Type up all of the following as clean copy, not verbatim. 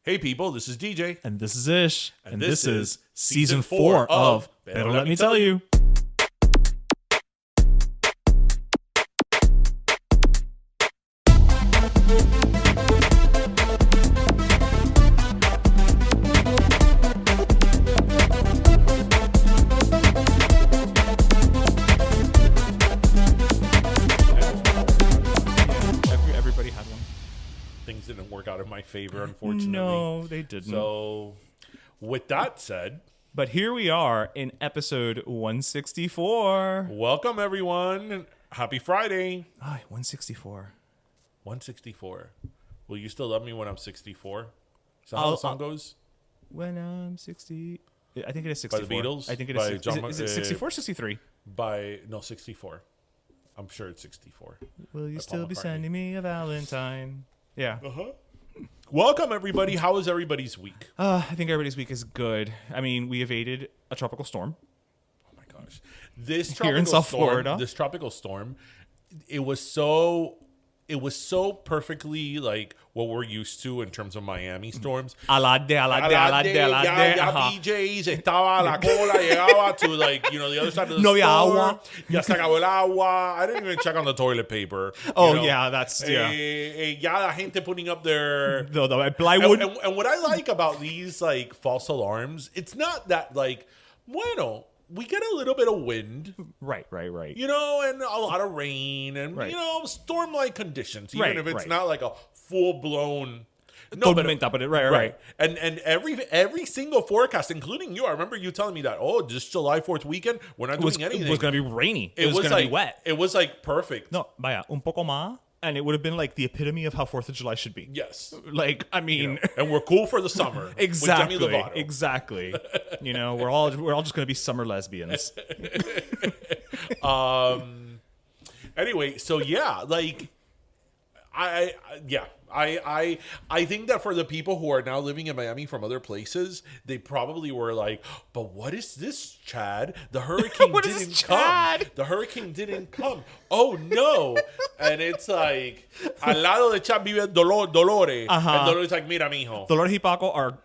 Hey people, this is DJ. And this is Ish. And this is season 4 of Better Let Me Tell You. Everybody had one. Things didn't work out in my favor, unfortunately. No, they didn't. So, with that said, But here we are in episode 164. welcome everyone. Happy Friday. 164. 164. Will you still love me when I'm 64? Is that how the song goes? When I'm 60. I think it is By 64. the Beatles? I think it By is. John Is it 64 or 63? No, 64. I'm sure it's 64. Will you By still Paul be McCartney. sending me a Valentine? Yeah. Welcome everybody. How was everybody's week? I think everybody's week is good. I mean, we evaded a tropical storm. Oh my gosh. This Here in tropical South storm, Florida. this tropical storm, it was so perfectly like what we're used to in terms of Miami storms. Aladde. Ya BJ's estaba la cola, llegaba to like, the other side of the No había storm. agua. Ya se acabó el agua. I didn't even check on the toilet paper. Oh, yeah, that's, yeah. Ya la gente putting up their... The plywood. And what I like about these like false alarms, it's not that like, bueno, we get a little bit of wind, Right. and a lot of rain, and Right. storm-like conditions, even Right, if it's right. not like a full-blown. Tormenta, but right. And every single forecast, including you, I remember you telling me that. Oh, this July 4th weekend, we're not doing anything. It was going to be rainy. It was going like, to be wet. It was like perfect. No, vaya, un poco más, and it would have been like the epitome of how 4th of July should be. Yes. Like, I mean, And we're cool for the summer. exactly, With Demi Lovato. exactly. We're all just going to be summer lesbians. Anyway, so yeah, like I think that for the people who are now living in Miami from other places, they probably were like, but what is this, Chad? The hurricane What is didn't this, come. Chad? The hurricane didn't come. Oh no. And it's like, al lado de Chad vive Dolores. And Dolores is like, mira, mijo. Dolores y Paco are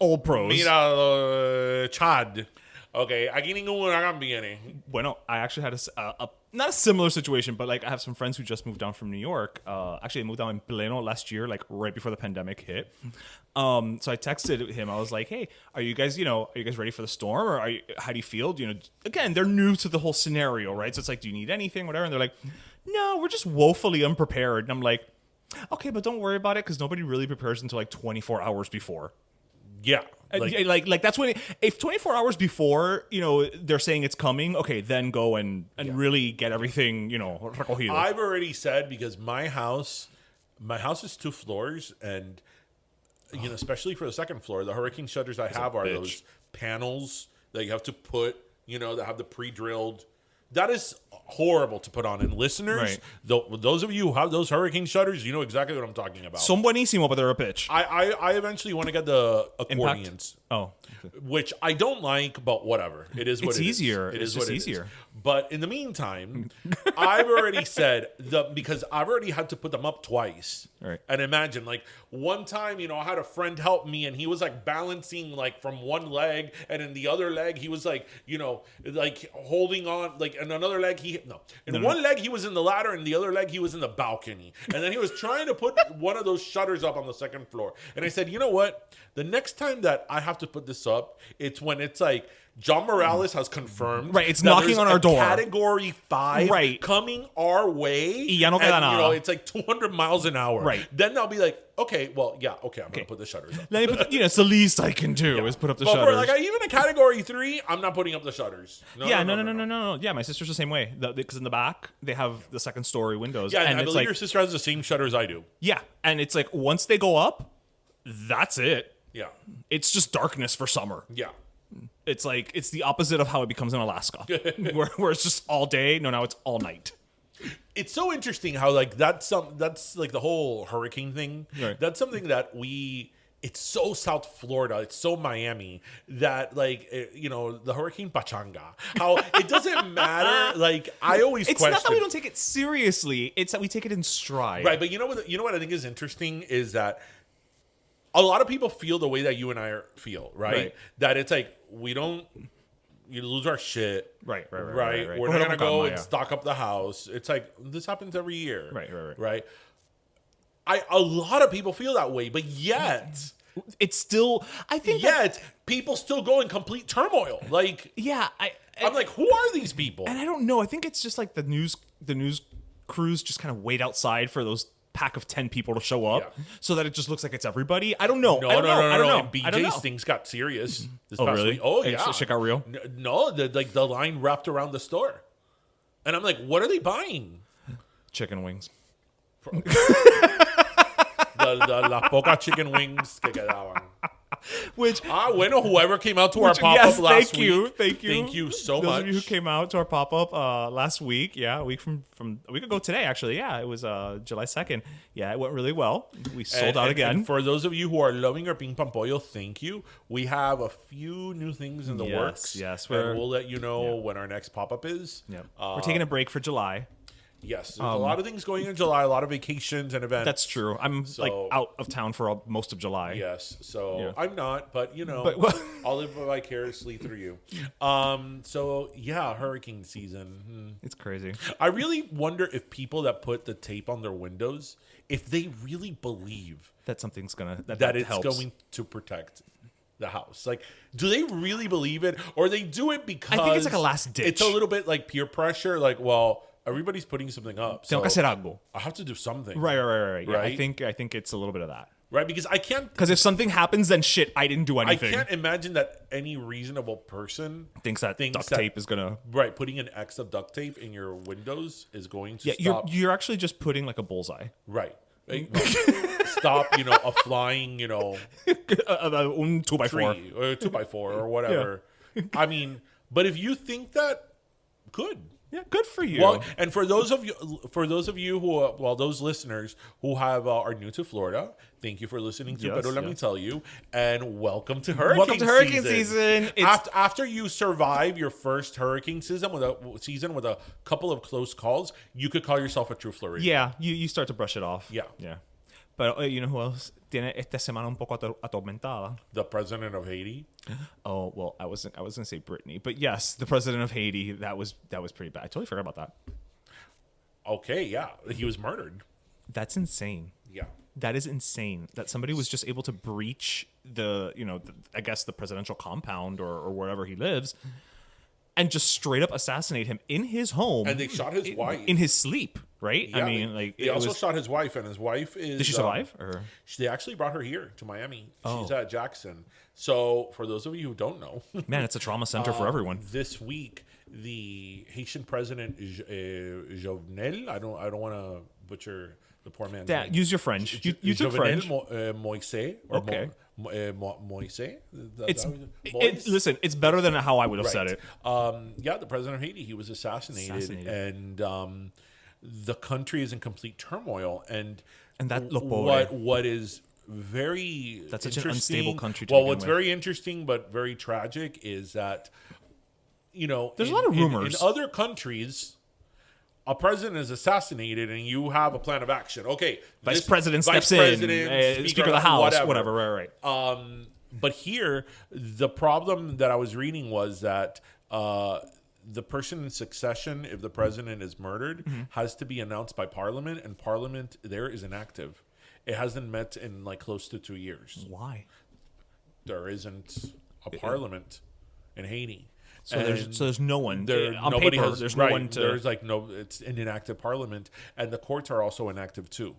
old pros. Mira, Chad. Okay, aquí ningún huracán viene. Bueno, I actually had a not a similar situation, but like I have some friends who just moved down from New York. Actually, they moved down in Pleno last year, like right before the pandemic hit. So I texted him. I was like, "Hey, are you guys ready for the storm, or how do you feel? Again, they're new to the whole scenario, right? So it's like, do you need anything, whatever?" And they're like, "No, we're just woefully unprepared." And I'm like, "Okay, but don't worry about it, because nobody really prepares until like 24 hours before." Yeah. Like that's when if 24 hours before they're saying it's coming, okay, then go and really get everything recogido. I've already said, because my house is 2 floors, and especially for the second floor, the hurricane shutters I have are those panels that you have to put, that have the pre-drilled. That is horrible to put on. And listeners, those of you who have those hurricane shutters, you know exactly what I'm talking about. Son buenísimo, but they're a bitch. I eventually want to get the accordions. Oh, Which I don't like, but whatever. It is what It's it is. easier. It It's is just what it easier. is. But in the meantime, I've already said because I've already had to put them up twice. Right. And imagine, like, one time, I had a friend help me, and he was like balancing like from one leg, and in the other leg he was like, like holding on, like in another leg one leg he was in the ladder, and the other leg he was in the balcony, and then he was trying to put one of those shutters up on the second floor. And I said, you know what? The next time that I have to put this up, it's when it's like John Morales has confirmed. Right, it's that knocking there's on our a door. Category 5 Right. coming our way. Y ya no queda nada. It's like 200 miles an hour. Right. Then I'll be like, okay, well, yeah, okay, I'm going to put the shutters up. Let me put it's the least I can do is put up the But shutters. for like even a Category 3, I'm not putting up the shutters. No. Yeah, my sister's the same way. Because in the back they have the second story windows. Yeah, and I it's believe like, your sister has the same shutters I do. yeah, and it's like once they go up, that's it. Yeah. It's just darkness for summer. Yeah. It's like it's the opposite of how it becomes in Alaska, where it's just all day. No, now it's all night. It's so interesting how like that's like the whole hurricane thing. Right. That's something that it's so South Florida, it's so Miami that like the hurricane pachanga. How it doesn't matter. Like I always It's question. not that we don't take it seriously; it's that we take it in stride. Right, but you know what I think is interesting is that a lot of people feel the way that you and I feel, right? That it's like you lose our shit. Right. We're not gonna go and stock up the house. It's like this happens every year. Right. A lot of people feel that way, but yet it's still. I think people still go in complete turmoil. Like, I'm like, who are these people? And I don't know. I think it's just like the news crews just kind of wait outside for those pack of 10 people to show up so that it just looks like it's everybody. I don't know. No. And BJ's things got serious this past week. Oh, yeah. Shit got real? No, the line wrapped around the store. And I'm like, what are they buying? Chicken wings. La poca chicken wings que quedaban. Which whoever came out to our pop-up last week. Thank you so much. Those of you who came out to our pop-up last week. Yeah, a week from a week ago today, actually. Yeah, it was July 2nd. Yeah, it went really well. We sold out again. And for those of you who are loving our Ping Pong Pollo, thank you. We have a few new things in the works. Yes, and we'll let you know when our next pop-up is. Yeah. We're taking a break for July. Yes, there's a lot of things going in July, a lot of vacations and events. That's true. I'm out of town for most of July. Yes, so I'm not, but I'll live vicariously through you. Hurricane season. It's crazy. I really wonder if people that put the tape on their windows, if they really believe that something's gonna that it's helps. Going to protect the house. Like, do they really believe it, or they do it because I think it's like a last ditch. It's a little bit like peer pressure. Like, well, everybody's putting something up. So I have to do something. Right. Yeah, I think it's a little bit of that. Right, because I can't... Because if something happens, then shit, I didn't do anything. I can't imagine that any reasonable person... thinks that duct tape is going to... Right, putting an X of duct tape in your windows is going to stop... You're actually just putting like a bullseye. Right. Stop, a flying, un 2x4. Tree, or 2x4 or whatever. Yeah. I mean, but if you think that, good. Yeah, good for you. Well, and for those of you who, those listeners who are new to Florida, thank you for listening to Pero Let Me Tell You, and welcome to hurricane season. After you survive your first hurricane season with a couple of close calls, you could call yourself a true Floridian. Yeah, you start to brush it off. Yeah. But you know who else tiene esta semana un poco atormentada? The president of Haiti. Oh, well, I was gonna say Britney, but yes, the president of Haiti. That was pretty bad. I totally forgot about that. Okay, yeah, he was murdered. That's insane. Yeah, that is insane. That somebody was just able to breach I guess the presidential compound or wherever he lives, and just straight up assassinate him in his home. And they shot his wife in his sleep. Right? Yeah, I mean, they also shot his wife, and his wife is... Did she survive? Or? They actually brought her here to Miami. She's at Jackson. So, for those of you who don't know... Man, it's a trauma center for everyone. This week, the Haitian president, Jovenel, I don't want to butcher the poor man's name. Use your French. You took French. Moise. Okay. Moise? Listen, it's better than how I would have said it. The president of Haiti, he was assassinated. And... the country is in complete turmoil, and that what is very that's such an unstable country. What's very interesting but very tragic is that there's a lot of rumors in other countries. A president is assassinated, and you have a plan of action. Okay, vice president steps in, Speaker of the House, whatever. Right. But here, the problem that I was reading was that. The person in succession, if the president is murdered, has to be announced by Parliament, and Parliament there is inactive. It hasn't met in close to 2 years. Why? There isn't a Parliament in Haiti. So there's no one. On nobody paper, has, there's no one to. There's it's an inactive Parliament, and the courts are also inactive too.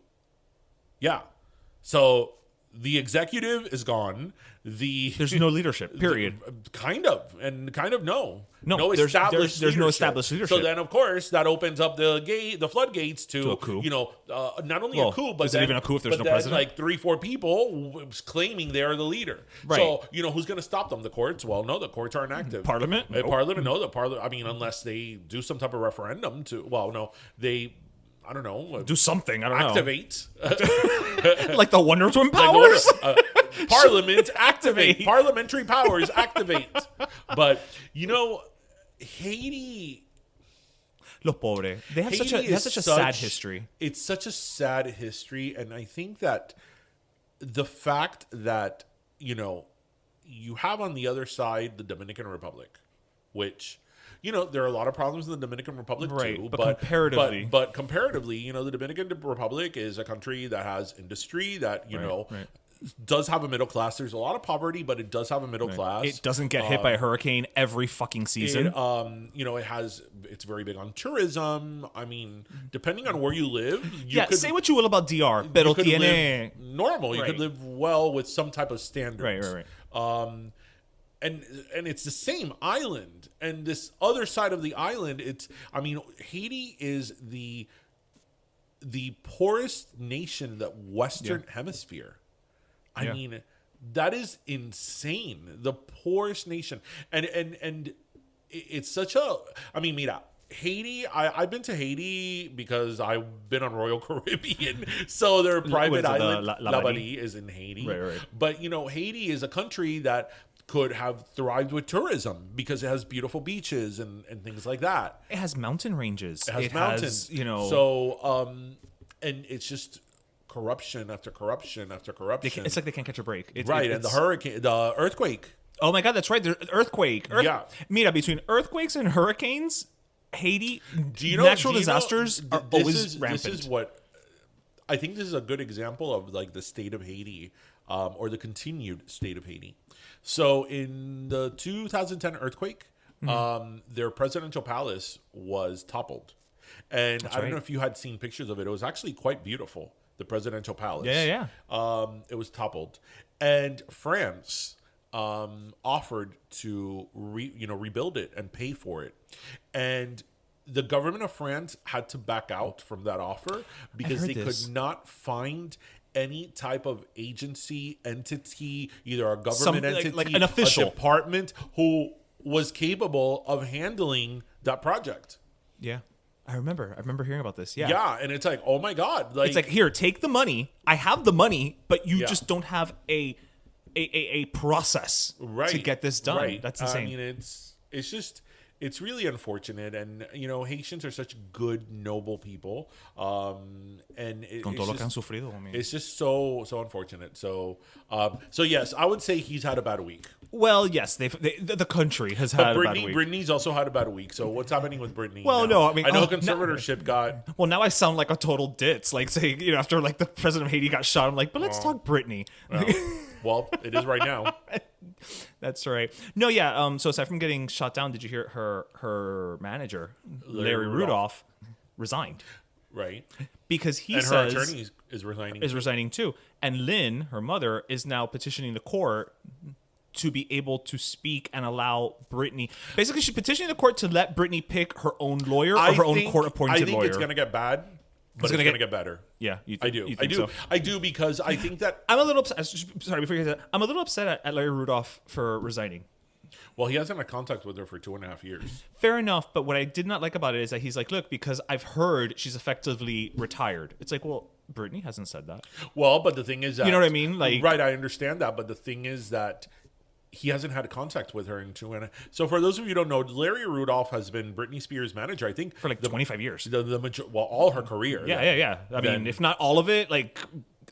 Yeah, so the executive is gone. There's no leadership. Period. Kind of no. No, there's no established leadership. So then, of course, that opens up the floodgates to a coup. Not only a coup, but is it even a coup if there's no president? 3-4 people claiming they're the leader. Right. So who's going to stop them? The courts? Well, no, the courts aren't active. Parliament? Nope. Parliament? No, the Parliament. I mean, unless they do some type of referendum to. Well, no, they. I don't know. Do something. I don't activate. Like the Wonder Twin powers? Parliament, activate. Parliamentary powers, activate. But, Haiti... Los pobres. They have such a sad history. It's such a sad history, and I think that the fact that, you have on the other side the Dominican Republic, which, there are a lot of problems in the Dominican Republic too. But comparatively. But comparatively, the Dominican Republic is a country that has industry that, does have a middle class. There's a lot of poverty, but it does have a middle class. It doesn't get hit by a hurricane every fucking season. It's very big on tourism. I mean, depending on where you live, say what you will about DR, pero tiene normal. You could live well with some type of standards. Right. And it's the same island, and this other side of the island, Haiti is the poorest nation in the Western Hemisphere. I mean, that is insane. The poorest nation, and it's such a. I mean, mira, Haiti. I've been to Haiti because I've been on Royal Caribbean, so their private island, La Bali, is in Haiti. Right. But Haiti is a country that could have thrived with tourism because it has beautiful beaches and things like that. It has mountain ranges. It has mountains. So, and it's just corruption after corruption after corruption. It's like they can't catch a break. And the earthquake. Oh my God, that's right. The earthquake. Mira, between earthquakes and hurricanes, Haiti, natural disasters are always rampant. This is what I think. This is a good example of like the state of Haiti, or the continued state of Haiti. So in the 2010 earthquake, their presidential palace was toppled, and I don't know if you had seen pictures of it. It was actually quite beautiful. The presidential palace. Yeah. It was toppled, and France offered to rebuild it and pay for it, and the government of France had to back out from that offer because they could not find any type of agency, entity, either a government entity, like an official, a department who was capable of handling that project. Yeah. I remember hearing about this. Yeah. Yeah, and it's like, oh my God. It's like, here, take the money. I have the money, but you just don't have a process to get this done. Right. That's insane. I mean, it's really unfortunate, and Haitians are such good, noble people, and it's just so unfortunate. So yes, I would say he's had a bad week. Well, yes, the country has had a bad week. Britney's also had a bad week. So what's happening with Britney? Well, now? no, I mean, I know conservatorship got. Well, now I sound like a total ditz. Like saying, after like the president of Haiti got shot, I'm like, but let's talk Britney. Well, it is right now. That's right. No, yeah. So aside from getting shot down, did you hear her manager, Larry Rudolph, resigned? Right. Because her attorney is resigning. Is resigning too. And Lynn, her mother, is now petitioning the court to be able to speak and allow Britney. Basically, she's petitioning the court to let Britney pick her own lawyer or her own court-appointed lawyer. I think it's going to get bad, but it's going to get better. Yeah, I do because I think that I'm a little upset. Sorry, before you say that, I'm a little upset at Larry Rudolph for resigning. Well, he hasn't had contact with her for 2.5 years. Fair enough, but what I did not like about it is that he's like, look, because I've heard she's effectively retired. It's like, well, Britney hasn't said that. Well, but the thing is that... You know what I mean? Like, right, I understand that, but the thing is that he hasn't had contact with her in 2.5. So for those of you who don't know, Larry Rudolph has been Britney Spears' manager, I think, for like 25 years. All her career. Yeah. I mean, if not all of it, like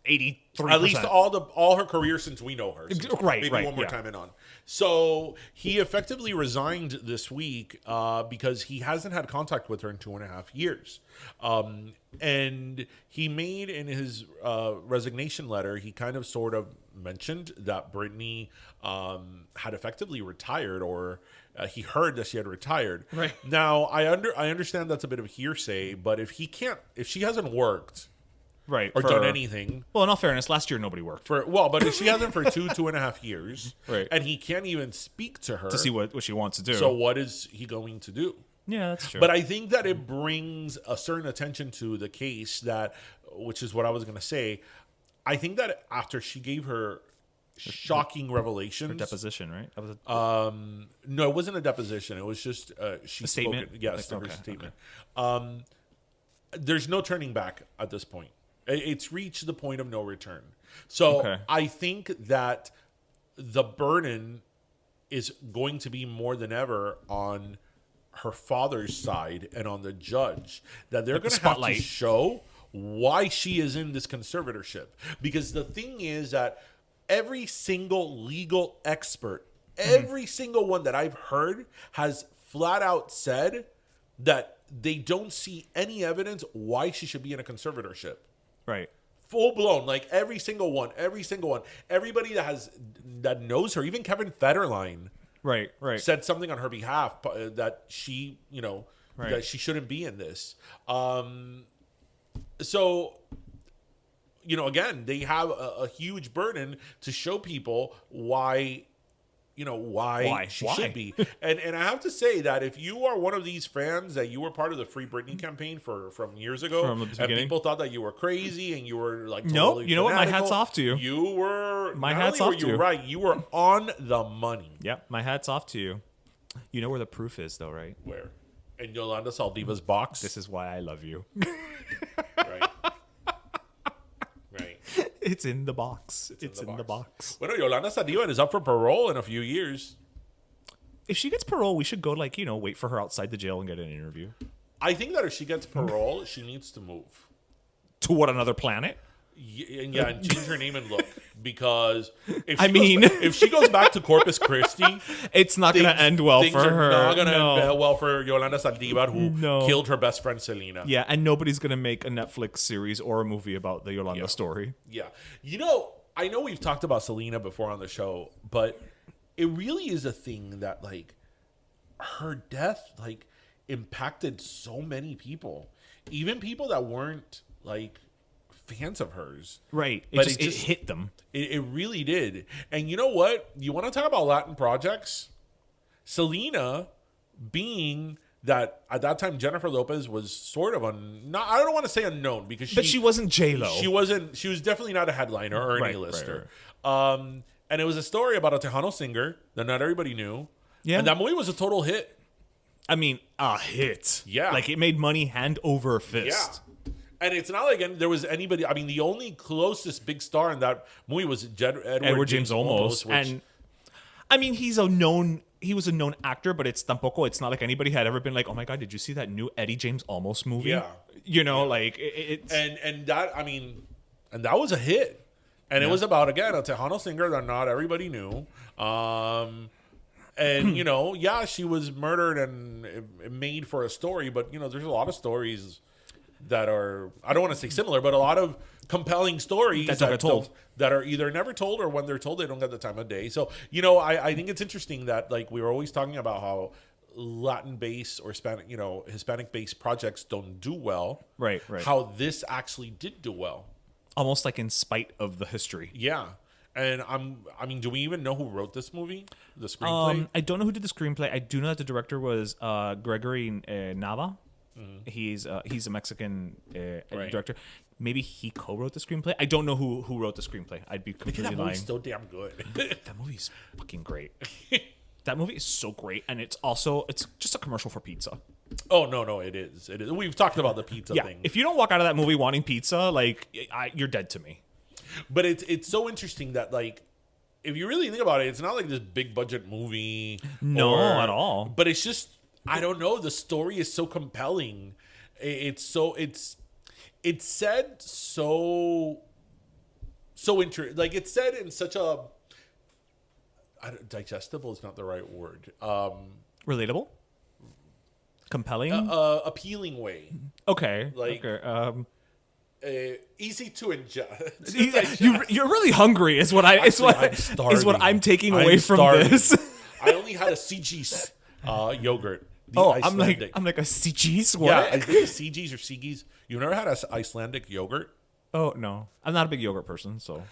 83%. At least all her career since we know her. Right. Maybe one more time in on. So he effectively resigned this week because he hasn't had contact with her in 2.5 years. And he made in his resignation letter, he kind of sort of mentioned that Britney had effectively retired, or he heard that she had retired. Right. Now, I understand that's a bit of hearsay, but if she hasn't worked, right, or done anything. Well, in all fairness, last year nobody worked. But if she hasn't for 2.5 years, right, and he can't even speak to her to see what she wants to do. So what is he going to do? Yeah, that's true. But I think that it brings a certain attention to the case which is what I was going to say. I think that after she gave her shocking revelations, her deposition, right? That was no, it wasn't a deposition. It was just she a statement. Yes, her statement. Okay. There's no turning back at this point. It's reached the point of no return. So I think that the burden is going to be more than ever on her father's side and on the judge, that they're going to have to show why she is in this conservatorship. Because the thing is that every single legal expert, every single one that I've heard has flat out said that they don't see any evidence why she should be in a conservatorship. Right. Full blown, like every single one. Everybody that knows her, even Kevin Federline, Right. said something on her behalf that she, Right. that she shouldn't be in this. So, again, they have a huge burden to show people why she should be. And I have to say that if you are one of these fans that you were part of the Free Britney campaign from years ago, From the and beginning. people thought that you were crazy and you were like No, totally you know what? My fanatical, hat's off to you. You were My not hat's only off were to you you. right, you were on the money. Yeah, my hat's off to you. You know where the proof is, though, right? Where? In Yolanda Saldiva's box. This is why I love you. Right. Right. It's in the box. It's in the box. Bueno, Yolanda Saldiva is up for parole in a few years. If she gets parole, we should go, wait for her outside the jail and get an interview. I think that if she gets parole, she needs to move. To what, another planet? And change her name and look, because if she goes back to Corpus Christi, It's not going to end well for her. Not going to No. end well for Yolanda Saldiva, who No. killed her best friend Selena. Yeah, and nobody's going to make a Netflix series or a movie about the Yolanda story. Yeah, I know we've talked about Selena before on the show, but it really is a thing that her death impacted so many people, even people that weren't fans of hers. Right. But it hit them. It really did. And you know what? You want to talk about Latin projects? Selena, being that at that time Jennifer Lopez was sort of I don't want to say unknown, because But she wasn't J-Lo. She was definitely not a headliner or an A-lister. Right. And it was a story about a Tejano singer that not everybody knew. Yeah. And that movie was a total hit. I mean, a hit. Yeah. It made money hand over fist. Yeah. And it's not like there was anybody. I mean, the only closest big star in that movie was Edward James Olmos. And I mean, he was a known actor, but it's not like anybody had ever been like, oh my God, did you see that new Eddie James Olmos movie? Yeah. It's. And that was a hit. And it was about, again, a Tejano singer that not everybody knew. She was murdered and it made for a story, but there's a lot of stories that are, I don't want to say similar, but a lot of compelling stories that don't get told, that are either never told, or when they're told, they don't get the time of day. So, I think it's interesting that we were always talking about how Latin-based or Hispanic-based projects don't do well. Right. How this actually did do well. Almost in spite of the history. Yeah. And do we even know who wrote this movie? The screenplay? I don't know who did the screenplay. I do know that the director was Gregory Nava. Mm-hmm. He's a Mexican director. Maybe he co-wrote the screenplay. I don't know who wrote the screenplay. I'd be completely lying. That movie's so damn good. That movie's fucking great. That movie is so great, and it's just a commercial for pizza. Oh no, it is. We've talked about the pizza thing. If you don't walk out of that movie wanting pizza, you're dead to me. But it's so interesting that if you really think about it, it's not like this big budget movie. No, at all. But it's just, I don't know. The story is so compelling. It's said so interesting. It's said in such a digestible is not the right word. Relatable, compelling, appealing way. Okay. Easy to ingest. You're really hungry. Is what I'm taking away from this. I only had a CG's yogurt. I'm like a CG's. What? Yeah, I think CG's or Seagis. You've never had an Icelandic yogurt? Oh no, I'm not a big yogurt person. So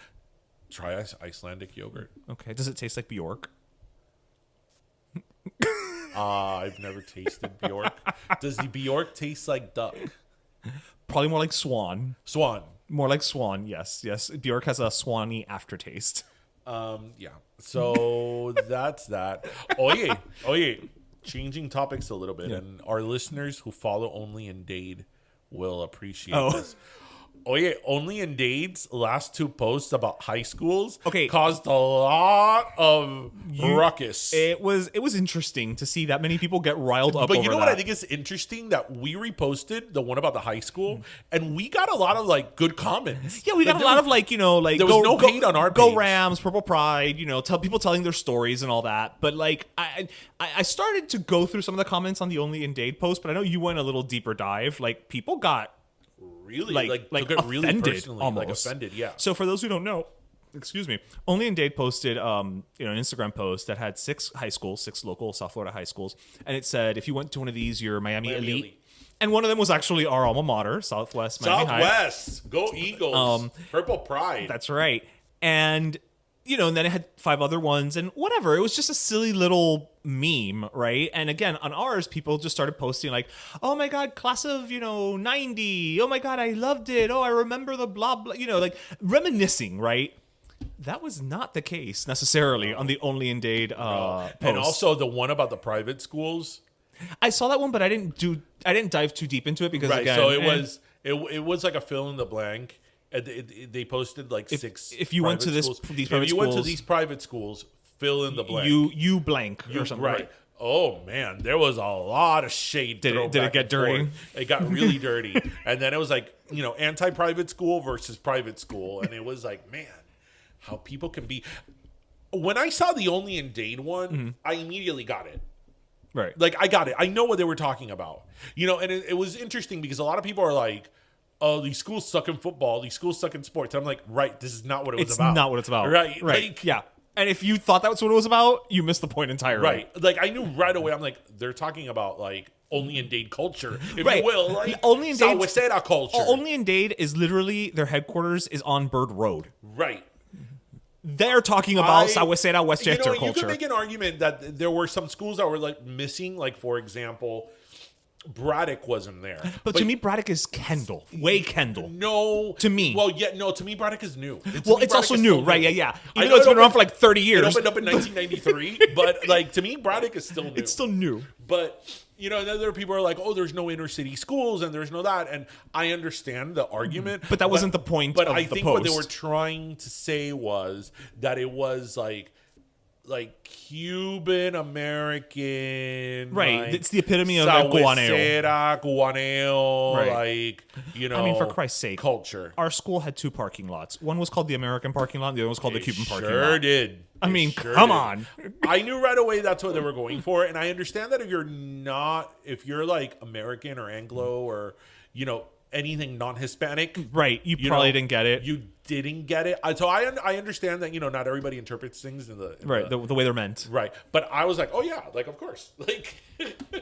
try Icelandic yogurt. Okay. Does it taste like Bjork? I've never tasted Bjork. Does the Bjork taste like duck? Probably more like swan. Swan. More like swan, yes. Bjork has a swanny aftertaste. Yeah. So that's that. Oye. Changing topics a little bit, and our listeners who follow only in Dade will appreciate this. Oh yeah, only in Dade's last 2 posts about high schools Okay. caused a lot of ruckus. It was interesting to see that many people get riled up. But over you know that. what I think is interesting? That we reposted the one about the high school, and we got a lot of like good comments. Yeah, we got a lot of like, you know, like there was no hate on our Go page. Rams, Purple Pride, you know, people telling their stories and all that. But like, I started to go through some of the comments on the Only in Dade post, but I know you went a little deeper dive. Like, people got Really, like took it really offended, personally, almost. like offended. Yeah. So for those who don't know, excuse me, Only in Dade posted an Instagram post that had 6 high schools, 6 local South Florida high schools, and it said, if you went to one of these, you're Miami elite. And one of them was actually our alma mater, Southwest Miami High. Southwest, go Eagles, Purple Pride. That's right. And and then it had 5 other ones and whatever. It was just a silly little meme, right? And again, on ours, people just started posting like, oh my God, class of, 90. Oh my God, I loved it. Oh, I remember the blah, blah, like reminiscing, right? That was not the case necessarily on the Only in Dade post. And also the one about the private schools. I saw that one, but I didn't dive too deep into it because Right, again, so it was like a fill in the blank. They posted like 6. If you went to these private schools, went to these private schools, fill in the blank. You blank or something, right? Oh man, there was a lot of shade. Did it get dirty? It got really dirty, and then it was like anti-private school versus private school, and it was like, man, how people can be. When I saw the Only in Dade one, I immediately got it. Right, like I got it. I know what they were talking about, and it was interesting because a lot of people are like, oh, these schools suck in football. These schools suck in sports. I'm like, right, this is not what it was about. It's not what it's about. Right. Like, yeah. And if you thought that was what it was about, you missed the point entirely. Right. Like, I knew right away. I'm like, they're talking about, like, Only in Dade culture, if right. you will. Like, Only in Dade culture. Only in Dade is literally, their headquarters is on Bird Road. Right. They're talking about Sawaseda, Westcheste culture. You could make an argument that there were some schools that were, like, missing. Like, for example, Braddock wasn't there. But to me, Braddock is Kendall. Way Kendall. No. To me. Well, yeah, no, to me, Braddock is new. It's also new, right? Yeah. Even though it's been around for like 30 years. It opened up in 1993, but like to me, Braddock is still new. It's still new. But, then other people are like, oh, there's no inner city schools and there's no that. And I understand the argument. But that wasn't the point but of I the think post. what they were trying to say was that it was like Cuban American, right? Like, it's the epitome of guaneo. Right. I mean, for Christ's sake, culture. Our school had 2 parking lots. One was called the American parking lot. The other was called the Cuban parking lot. Sure did. I mean, come on. I knew right away that's what they were going for, and I understand that if you're like American or Anglo or anything non-Hispanic, right? You probably didn't get it. You didn't get it. So I understand that not everybody interprets things in the way they're meant. Right, but I was like, oh yeah, like of course, like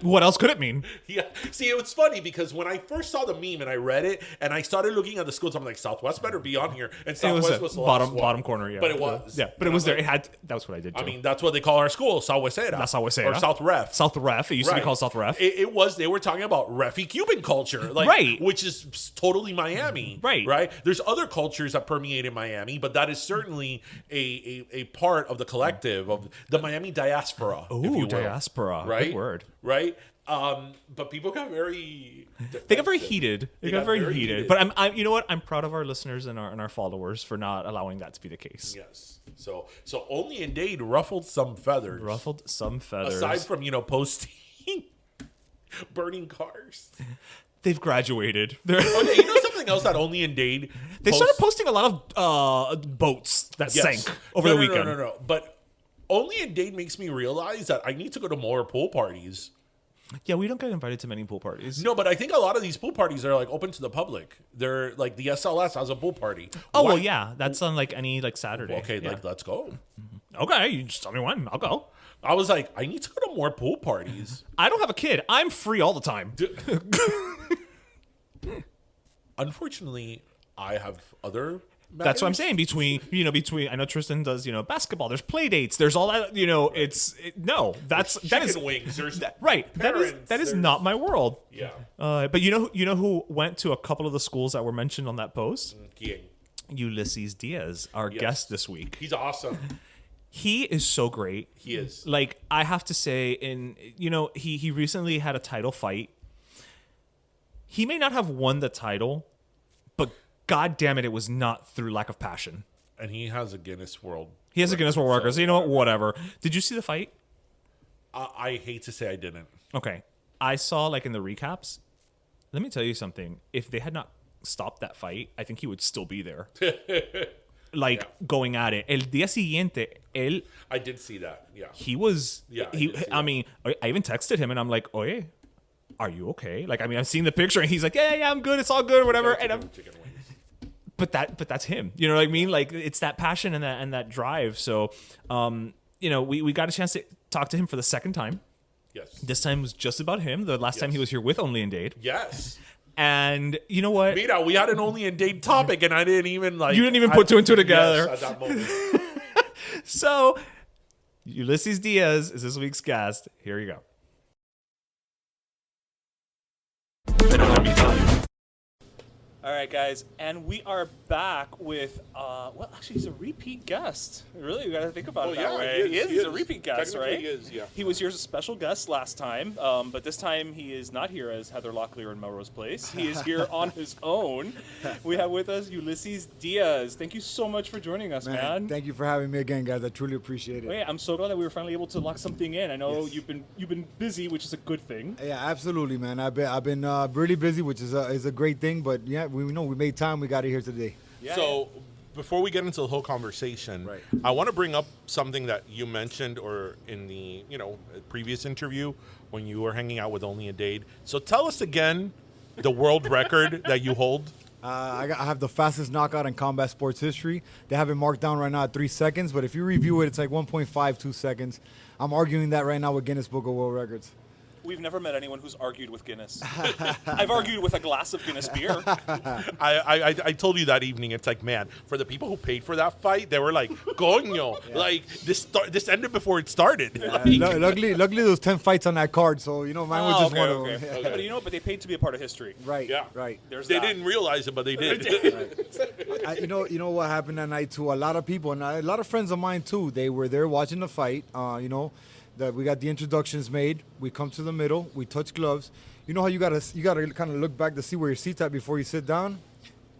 what else could it mean? Yeah. See, it was funny because when I first saw the meme and I read it and I started looking at the schools, I'm like, Southwest better be on here, and Southwest was the bottom corner, yeah. But it was, but it was there. It had. That's what I did too. I mean, that's what they call our school, Sawaseda. That's Sawaseda. Or South Ref. South Ref. It used to be called South Ref. It was. They were talking about Refy Cuban culture, like, right? Which is totally Miami, right? There's other cultures that permeate in Miami, but that is certainly a part of the collective of the Miami diaspora. Ooh, diaspora. Right? Good word. Right? But people got very defensive. They got very heated. They got very heated. But I'm you know what? I'm proud of our listeners and our followers for not allowing that to be the case. Yes. So Only in Dade ruffled some feathers. Aside from, posting burning cars. They've graduated. Okay, something else that Only in Dade they started posting a lot of boats that sank over the weekend. No. But Only in Dade makes me realize that I need to go to more pool parties. Yeah, we don't get invited to many pool parties. No, but I think a lot of these pool parties are like open to the public. They're like the SLS has a pool party. Oh, well, yeah. That's on like any Saturday. Okay, let's go. Okay, you just tell me when. I'll go. I was like, I need to go to more pool parties. I don't have a kid. I'm free all the time. Unfortunately, I have other matters. That's what I'm saying. Between I know Tristan does, basketball. There's play dates. There's all that, that's chicken wings. There's right. That is not my world. Yeah. But you know who went to a couple of the schools that were mentioned on that post? King. Ulysses Diaz, our guest this week. He's awesome. He is so great. He is. Like, I have to say, he recently had a title fight. He may not have won the title, but God damn it, it was not through lack of passion. And he has a Guinness World. He has a Guinness World Record, so you know what? Whatever. Did you see the fight? I hate to say I didn't. Okay. I saw, like, in the recaps. Let me tell you something. If they had not stopped that fight, I think he would still be there. Going at it. El día siguiente, I did see that. Yeah. he was. Yeah, I mean, I even texted him and I'm like, oye, are you okay? Like, I mean, I've seen the picture and he's like, yeah, I'm good. It's all good, whatever. And I'm, but that's him. You know what I mean? Like, it's that passion and that drive. So, you know, we got a chance to talk to him for the second time. Yes. This time was just about him. The last time he was here with Only in Dade. Yes. And you know what? Mira, we had an Only in Dade topic, and I didn't even like. You didn't even put two and two together. Yes, at that moment. So, Ulysses Diaz is this week's guest. Here you go. All right, guys, and we are back with, well, actually, he's a repeat guest. Really, you got to think about it that way. He is. He's a repeat guest, right? He is, yeah. He was here as a special guest last time, but this time he is not here as Heather Locklear in Melrose Place. He is here on his own. We have with us Ulysses Diaz. Thank you so much for joining us, man. Thank you for having me again, guys. I truly appreciate it. Wait, I'm so glad that we were finally able to lock something in. I know you've been busy, which is a good thing. Yeah, absolutely, man. I've been really busy, which is a great thing. But yeah, we know we made time. We got it here today. Yeah, So, before we get into the whole conversation, Right. I want to bring up something that you mentioned or in the previous interview when you were hanging out with Only in Dade. So tell us again the world record that you hold. I have the fastest knockout in combat sports history. They have it marked down right now at 3 seconds, but if you review it, it's like 1.52 seconds. I'm arguing that right now with Guinness Book of World Records. We've never met anyone who's argued with Guinness. I've argued with a glass of Guinness beer. I told you that evening. It's like, man, for the people who paid for that fight, they were like, coño, like this ended before it started. Luckily, there was 10 fights on that card, so mine was just one of them. Yeah, but but they paid to be a part of history. Right, Yeah. right. They didn't realize it, but they did. You know what happened that night to a lot of people, and a lot of friends of mine too. They were there watching the fight. We got the introductions made. We come to the middle. We touch gloves. You know how you gotta kind of look back to see where your seat's at before you sit down.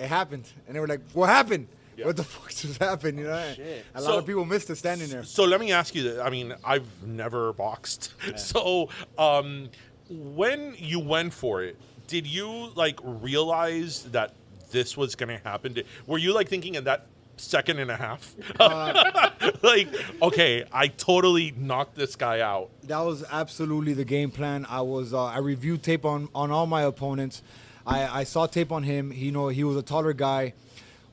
It happened, and they were like, "What happened? Yeah. What the fuck just happened?" You know. Shit. A lot of people missed it standing there. So let me ask you this. I mean, I've never boxed. Yeah. So when you went for it, did you realize that this was going to happen? Were you thinking in that second and a half? Okay, I totally knocked this guy out. That was absolutely the game plan. I reviewed tape on all my opponents. I saw tape on him. He was a taller guy.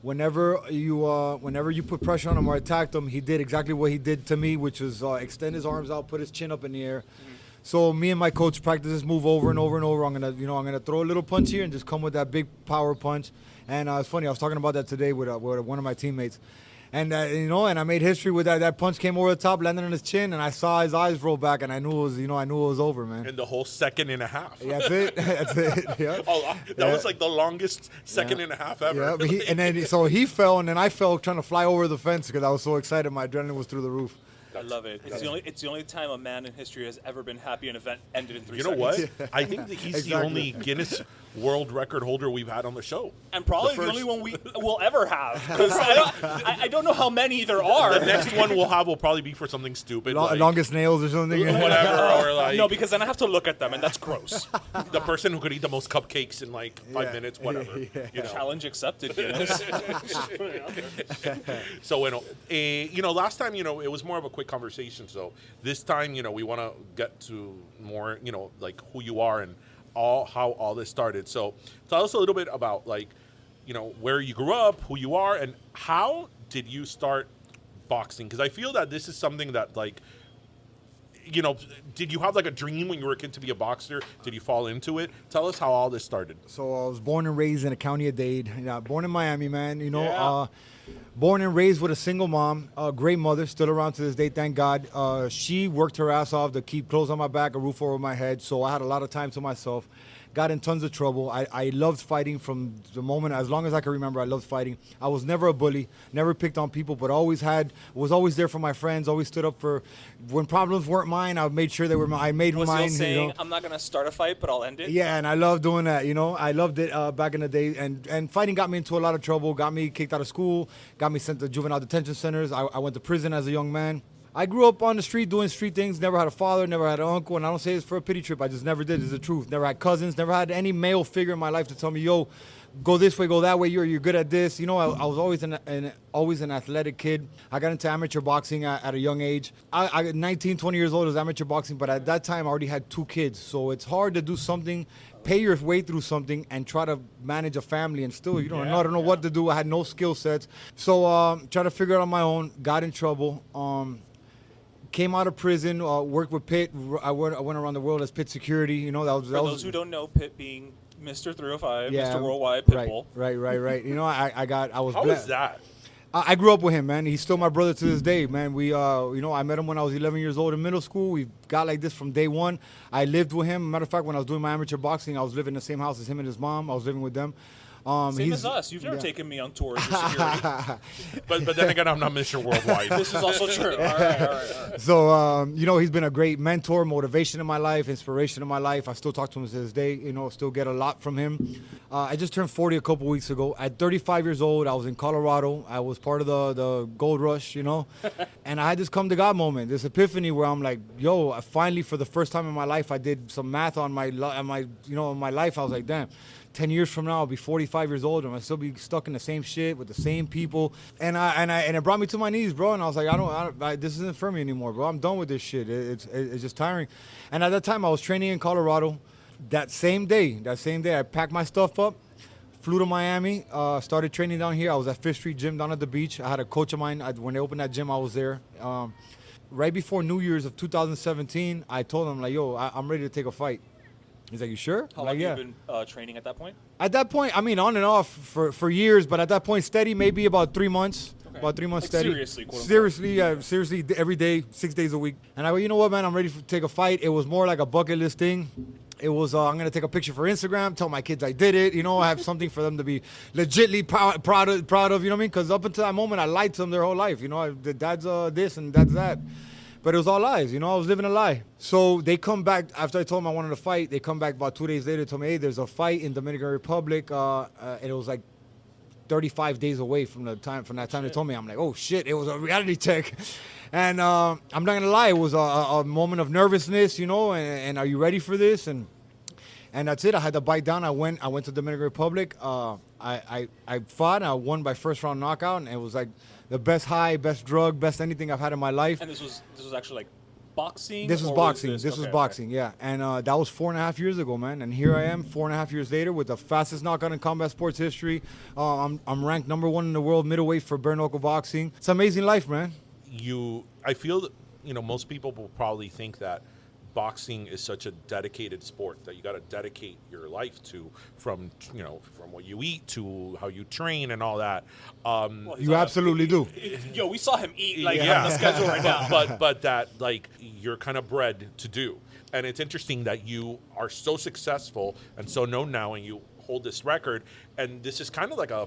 Whenever you put pressure on him or attacked him, he did exactly what he did to me, which was extend his arms out, put his chin up in the air. Mm-hmm. So me and my coach practice this move over and over and over. I'm gonna throw a little punch here and just come with that big power punch. And it's funny, I was talking about that today with one of my teammates. And and I made history with that. That punch came over the top, landed on his chin, and I saw his eyes roll back, and I knew it was over, man. In the whole second and a half. Yeah, that's it. That's it. Yeah. Oh, that was the longest second and a half ever. Yeah, so he fell, and then I fell trying to fly over the fence because I was so excited. My adrenaline was through the roof. I love it. It's the only time a man in history has ever been happy an event ended in 3 You seconds. know what? I think that he's the only Guinness World Record holder we've had on the show. And probably the only one we will ever have. Because I don't know how many there are. The next one we'll have will probably be for something stupid. Longest nails or something. Whatever. Or no, because then I have to look at them, and that's gross. The person who could eat the most cupcakes in 5 minutes, whatever. Yeah. Challenge accepted, Guinness. So, last time, it was more of a quick conversation. So this time, we want to get to more, who you are and how all this started. So tell us a little bit about where you grew up, who you are, and how did you start boxing? Because I feel that this is something that did you have a dream when you were a kid to be a boxer? Did you fall into it? Tell us how all this started. So I was born and raised in the county of Dade. Born in Miami, man. Yeah. Born and raised with a single mom, a great mother, still around to this day, thank God. She worked her ass off to keep clothes on my back, a roof over my head, so I had a lot of time to myself. got in tons of trouble. I loved fighting from the moment, as long as I can remember, I loved fighting. I was never a bully, never picked on people, but was always there for my friends, always stood up for, when problems weren't mine, I made sure they were mine. I made Was mine. he saying, You know? I'm not going to start a fight, but I'll end it? Yeah, and I love doing that, you know. I loved it back in the day. And fighting got me into a lot of trouble, got me kicked out of school, got me sent to juvenile detention centers. I went to prison as a young man. I grew up on the street doing street things, never had a father, never had an uncle, and I don't say this for a pity trip. I just never did. It's the truth. Never had cousins, never had any male figure in my life to tell me, yo, go this way, go that way, you're good at this. You know, I was always an athletic kid. I got into amateur boxing at a young age. I 19, 20 years old was amateur boxing, but at that time I already had 2 kids. So it's hard to do something, pay your way through something, and try to manage a family and still, I don't know what to do. I had no skill sets. So try to figure it out on my own, got in trouble. Came out of prison, worked with Pitt. I went around the world as Pitt security. You know, For those who don't know, Pitt being Mr. 305, yeah, Mr. Worldwide, Pitbull. Right. You know, I was How blessed. is that? I grew up with him, man. He's still my brother to this day, man. We, I met him when I was 11 years old in middle school. We got like this from day one. I lived with him. Matter of fact, when I was doing my amateur boxing, I was living in the same house as him and his mom. I was living with them. Same as us. You've never taken me on tours with security. But then again, I'm not Mr. Worldwide. This is also true. All right. So, he's been a great mentor, motivation in my life, inspiration in my life. I still talk to him to this day, still get a lot from him. I just turned 40 a couple weeks ago. At 35 years old, I was in Colorado. I was part of the gold rush, and I had this come to God moment, this epiphany where I'm like, yo, I finally, for the first time in my life, I did some math on my life. I was like, damn. 10 years from now, I'll be 45 years old, and I'll still be stuck in the same shit with the same people. And it brought me to my knees, bro. And I was like, this isn't for me anymore, bro. I'm done with this shit. It's just tiring. And at that time, I was training in Colorado. That same day, I packed my stuff up, flew to Miami, started training down here. I was at Fifth Street Gym down at the beach. I had a coach of mine. When they opened that gym, I was there. Right before New Year's of 2017, I told him, like, yo, I'm ready to take a fight. He's like, you sure? How long have you been training at that point? At that point, I mean, on and off for years, but at that point, steady, maybe about 3 months. Okay. About 3 months Like steady. seriously, quote unquote. Seriously, every day, 6 days a week. And I go, you know what, man, I'm ready to take a fight. It was more like a bucket list thing. It was, I'm going to take a picture for Instagram, tell my kids I did it, I have something for them to be legitly proud of, you know what I mean? Because up until that moment, I lied to them their whole life. The dad's this and dad's that. But it was all lies, I was living a lie. So they come back, after I told them I wanted to fight, they come back about 2 days later, told me, hey, there's a fight in Dominican Republic, and it was like 35 days away from that time they told me. I'm like, oh shit, it was a reality check. And I'm not gonna lie, it was a moment of nervousness, and are you ready for this? And that's it. I had to bite down. I went to Dominican Republic. I fought. I won by first round knockout, and it was like the best high, best drug, best anything I've had in my life. And this was actually like boxing? This was boxing. This was boxing, yeah. And that was 4.5 years ago, man. And here I am 4.5 years later with the fastest knockout in combat sports history. I'm ranked number 1 in the world middleweight for bare knuckle boxing. It's an amazing life, man. I feel that, most people will probably think that boxing is such a dedicated sport that you got to dedicate your life to, from what you eat to how you train and all that. You absolutely do. Yo, we saw him eat on the schedule right now. but that you're kind of bred to do. And it's interesting that you are so successful and so known now, and you hold this record. And this is kind of like I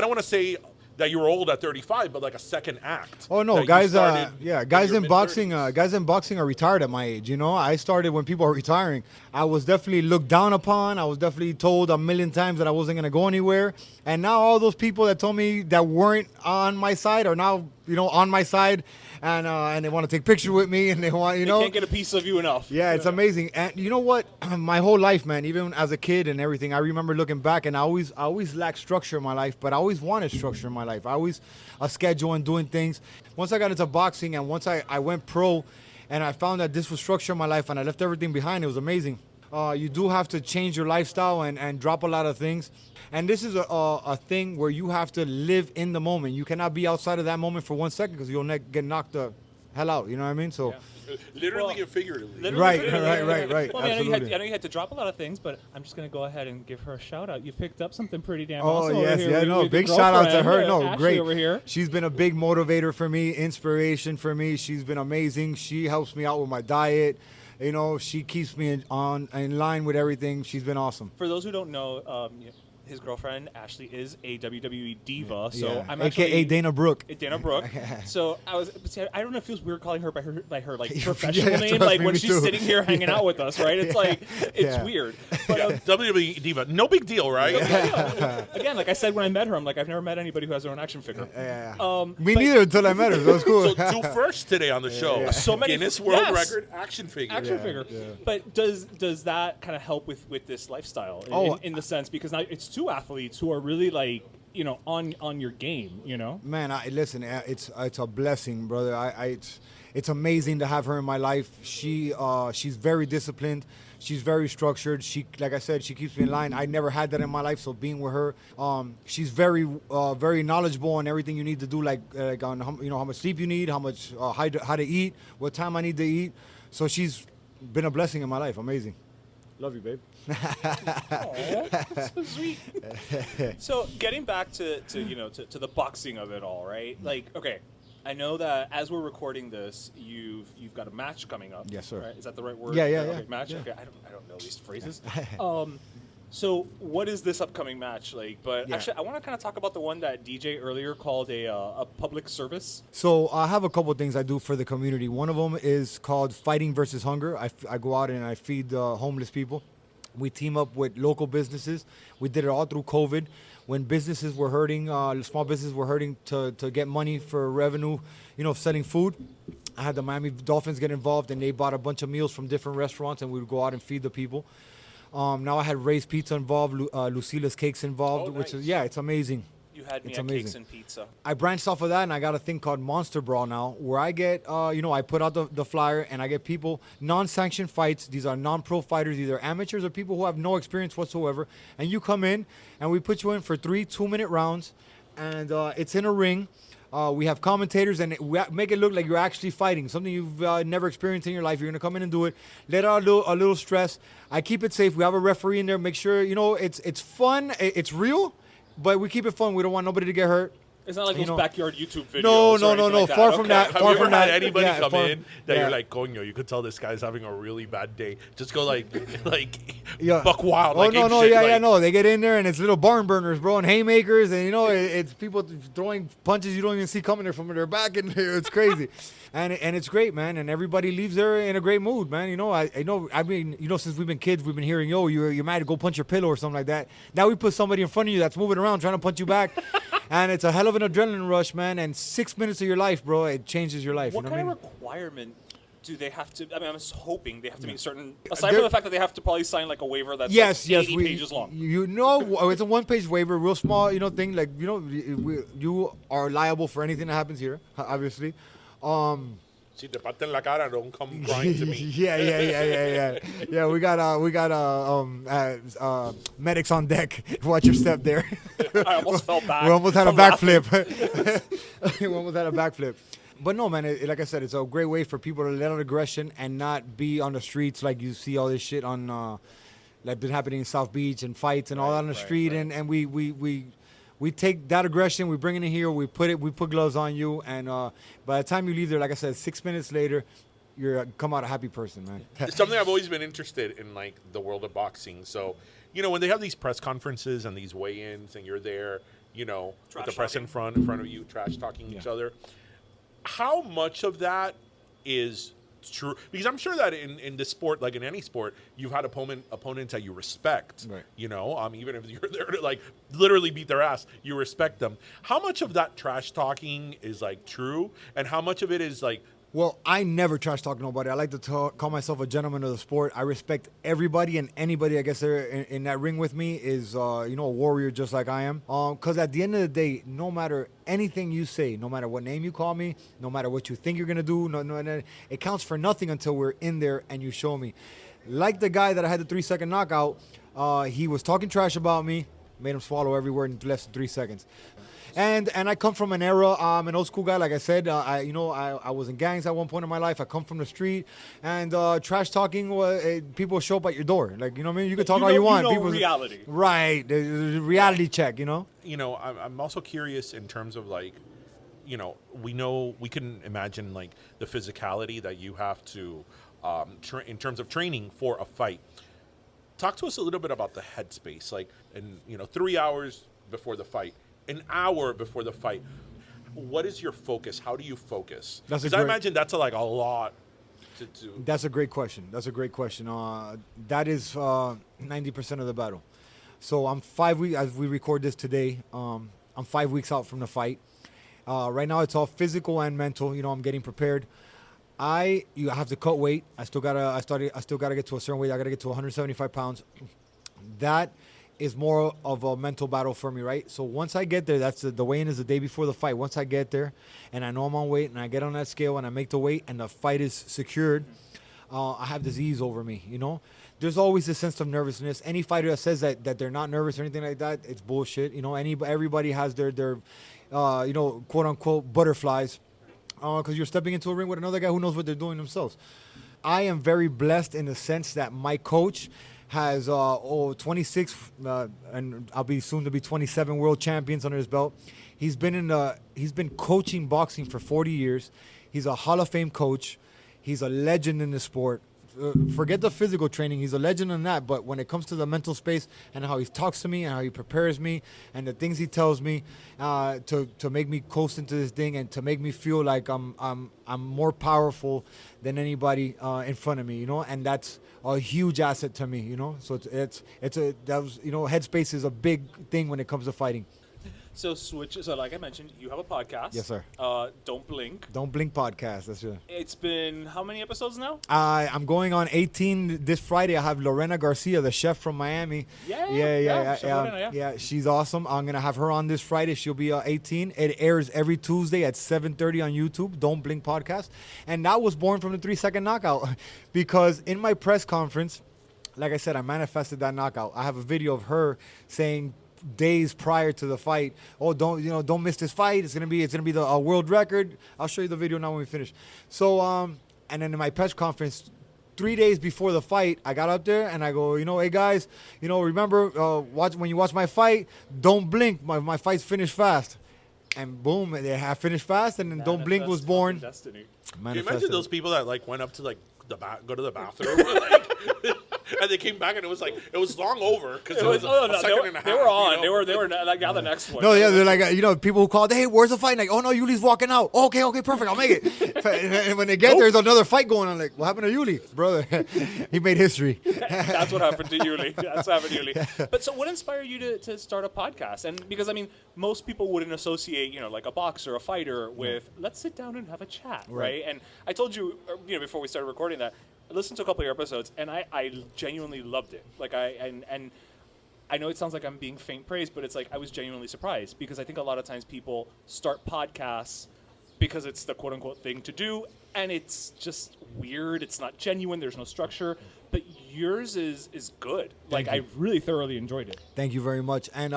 don't want to say that you were old at 35, but like a second act. Oh no, guys! Guys in boxing are retired at my age. I started when people are retiring. I was definitely looked down upon. I was definitely told a million times that I wasn't gonna go anywhere. And now all those people that told me that weren't on my side are now, on my side, and they want to take pictures with me, and they want, They can't get a piece of you enough. Yeah, it's amazing. And you know what? My whole life, man, even as a kid and everything, I remember looking back, and I always lacked structure in my life, but I always wanted structure in my life. I always a schedule and doing things. Once I got into boxing, and once I went pro, and I found that this was structure in my life, and I left everything behind, it was amazing. You do have to change your lifestyle and drop a lot of things. And this is a thing where you have to live in the moment. You cannot be outside of that moment for 1 second, because you'll get knocked the hell out. You know what I mean? So. Yeah. Literally and figuratively. Right. Well, Absolutely. I know you had to drop a lot of things, but I'm just going to go ahead and give her a shout out. You picked up something pretty damn awesome. Oh, yes. over here. Yeah, no, With big your shout out to her. girlfriend, No, Ashley great. over here. She's been a big motivator for me, inspiration for me. She's been amazing. She helps me out with my diet. You know, she keeps me in line with everything. She's been awesome. For those who don't know, his girlfriend Ashley is a WWE diva. So Yeah. I'm AKA actually Dana Brooke. Dana Brooke. So I don't know if it feels weird calling her by her like Yeah, professional name, trust like me, when me she's too. sitting here hanging out with us, right? It's like it's Yeah. weird. But WWE diva, no big deal, right? again, like I said when I met her, I'm like I've never met anybody who has their own action figure. Yeah. Me but- neither until I met her. So it was cool. So two firsts today on the show. So many Guinness World yes. Record action figure. Action figure. But does that kind of help with this lifestyle in the sense because now it's two athletes who are really like on your game, Man, listen, it's a blessing, brother. It's amazing to have her in my life. She's very disciplined. She's very structured. Like I said, she keeps me in line. I never had that in my life, so being with her, she's very knowledgeable on everything you need to do, like on how much sleep you need, how to eat, what time I need to eat. So she's been a blessing in my life. Amazing. Love you, babe. Aw, so sweet. So getting back to the boxing of it all, right? Like, okay, I know that as we're recording this, you've got a match coming up. Yes, sir. Right? Is that the right word? Yeah. Okay, match. Yeah. Okay, I don't know these phrases. So what is this upcoming match like? But Yeah. actually, I want to kind of talk about the one that DJ earlier called a public service. So I have a couple things I do for the community. One of them is called Fighting versus Hunger. I go out and I feed homeless people. We team up with local businesses. We did it all through COVID. When businesses were hurting, small businesses were hurting to get money for revenue, selling food. I had the Miami Dolphins get involved, and they bought a bunch of meals from different restaurants, and we would go out and feed the people. Now I had Ray's Pizza involved, Lucila's Cakes involved, Oh, which nice. is, it's amazing. You had me It's at amazing. Cakes and Pizza. I branched off of that, and I got a thing called Monster Brawl now, where I get, I put out the flyer, and I get people, non-sanctioned fights. These are non-pro fighters, either amateurs or people who have no experience whatsoever. And you come in, and we put you in for 3 2-minute rounds, and it's in a ring. We have commentators, and we make it look like you're actually fighting, something you've never experienced in your life. You're going to come in and do it. Let out a little stress. I keep it safe. We have a referee in there. Make sure, it's fun. It's real, but we keep it fun. We don't want nobody to get hurt. It's not like those backyard YouTube videos. No, or anything like that. far from Okay. that. Have Far you ever from had that. anybody Yeah, come far- in that yeah. you're like, Coño, you could tell this guy's having a really bad day. Just go like Yeah. buck wild. Oh, like no, ape no, shit, yeah, like, no. They get in there and it's little barn burners, bro, and haymakers, and it's people throwing punches you don't even see coming there from their back, and it's crazy, and it's great, man. And everybody leaves there in a great mood, man. I mean, since we've been kids, we've been hearing, you're mad to go punch your pillow or something like that. Now we put somebody in front of you that's moving around trying to punch you back, and it's a hell of an adrenaline rush, man. And 6 minutes of your life, bro, it changes your life. What you know kind what I mean? of requirement do they have to? I mean, I'm just hoping they have to meet certain. Aside They're- from the fact that they have to probably sign like a waiver that's Yes, like yes, 80 pages long. It's a one-page waiver, real small, thing. Like, you are liable for anything that happens here, obviously. Si te parten la cara, don't come crying to me. Yeah. We got medics on deck. Watch your step there. I almost fell back. We almost had a from laughing. backflip. We almost had a backflip. But no, man, like I said, it's a great way for people to let out aggression and not be on the streets like you see all this shit on, like been happening in South Beach and fights and all that on the street. right. And we take that aggression, we bring it in here, we put gloves on you, and by the time you leave there, like I said, 6 minutes later, you're come out a happy person, man. It's something I've always been interested in, like the world of boxing. So, when they have these press conferences and these weigh-ins, and you're there, with the press in front of you, trash talking each other. How much of that is true? Because I'm sure that in this sport, like in any sport, you've had opponents that you respect. Right. Even if you're there to like literally beat their ass, you respect them. How much of that trash talking is like true, and how much of it is like? Well, I never trash talk nobody. I like to call myself a gentleman of the sport. I respect everybody and anybody, I guess, they're in that ring with me is, a warrior just like I am. Because at the end of the day, no matter anything you say, no matter what name you call me, no matter what you think you're going to do, no, it counts for nothing until we're in there and you show me. Like the guy that I had the 3-second knockout, he was talking trash about me, made him swallow every word in less than 3 seconds. And I come from an era. I'm an old school guy, like I said. I was in gangs at one point in my life. I come from the street, and trash talking. People show up at your door. Like, you know what I mean? You can talk all you want. People, reality. right? The reality check. I'm also curious in terms of like, we can imagine like the physicality that you have to in terms of training for a fight. Talk to us a little bit about the headspace, like, 3 hours before the fight, an hour before the fight. What is your focus? How do you focus? Because I imagine that's a lot to do. That's a great question. That is 90% of the battle. So I'm 5 weeks, as we record this today, I'm 5 weeks out from the fight. Right now it's all physical and mental. I'm getting prepared. I have to cut weight. I still gotta get to a certain weight. I gotta get to 175 pounds. That is more of a mental battle for me, right? So once I get there, that's the weigh-in is the day before the fight. Once I get there and I know I'm on weight and I get on that scale and I make the weight and the fight is secured, I have this ease over me, There's always a sense of nervousness. Any fighter that says that they're not nervous or anything like that, it's bullshit. Everybody has their quote unquote butterflies, because you're stepping into a ring with another guy who knows what they're doing themselves. I am very blessed in the sense that my coach has 26 and I'll be soon to be 27 world champions under his belt. He's been coaching boxing for 40 years. He's a Hall of Fame coach. He's a legend in the sport. Forget the physical training. He's a legend in that. But when it comes to the mental space and how he talks to me and how he prepares me and the things he tells me to make me coast into this thing and to make me feel like I'm more powerful than anybody in front of me, and that's a huge asset to me, So headspace is a big thing when it comes to fighting. So like I mentioned, you have a podcast. Yes, sir. Don't Blink. Don't Blink podcast. That's it. It's been how many episodes now? I'm going on 18 this Friday. I have Lorena Garcia, the chef from Miami. Yeah. She's awesome. I'm gonna have her on this Friday. She'll be 18. It airs every Tuesday at 7:30 on YouTube. Don't Blink podcast. And that was born from the 3-second knockout, because in my press conference, like I said, I manifested that knockout. I have a video of her saying days prior to the fight, don't miss this fight. It's gonna be the world record. I'll show you the video now when we finish. So and then in my press conference 3 days before the fight, I got up there and I go, hey guys, remember when you watch my fight, don't blink. My fight's finished fast. And boom, they have finished fast, and then Don't Blink was born. Destiny. Can you imagine those people that went up to go to the bathroom and they came back and it was long over because it was a second and a half. They were on. They were like, now the next one. No, yeah, they're like, people who called, hey, where's the fight? Like, oh no, Yuli's walking out. Okay, perfect, I'll make it. And when they get there's another fight going on. Like, what happened to Yuli, brother? He made history. That's what happened to Yuli. But so, what inspired you to start a podcast? And because most people wouldn't associate, like a boxer, a fighter, with let's sit down and have a chat, right? And I told you, before we started recording that, I listened to a couple of your episodes, and I genuinely loved it. And I know it sounds like I'm being faint praise, but it's like I was genuinely surprised, because I think a lot of times people start podcasts because it's the quote-unquote thing to do, and it's just weird. It's not genuine. There's no structure. But yours is good. I really thoroughly enjoyed it. Thank you very much. And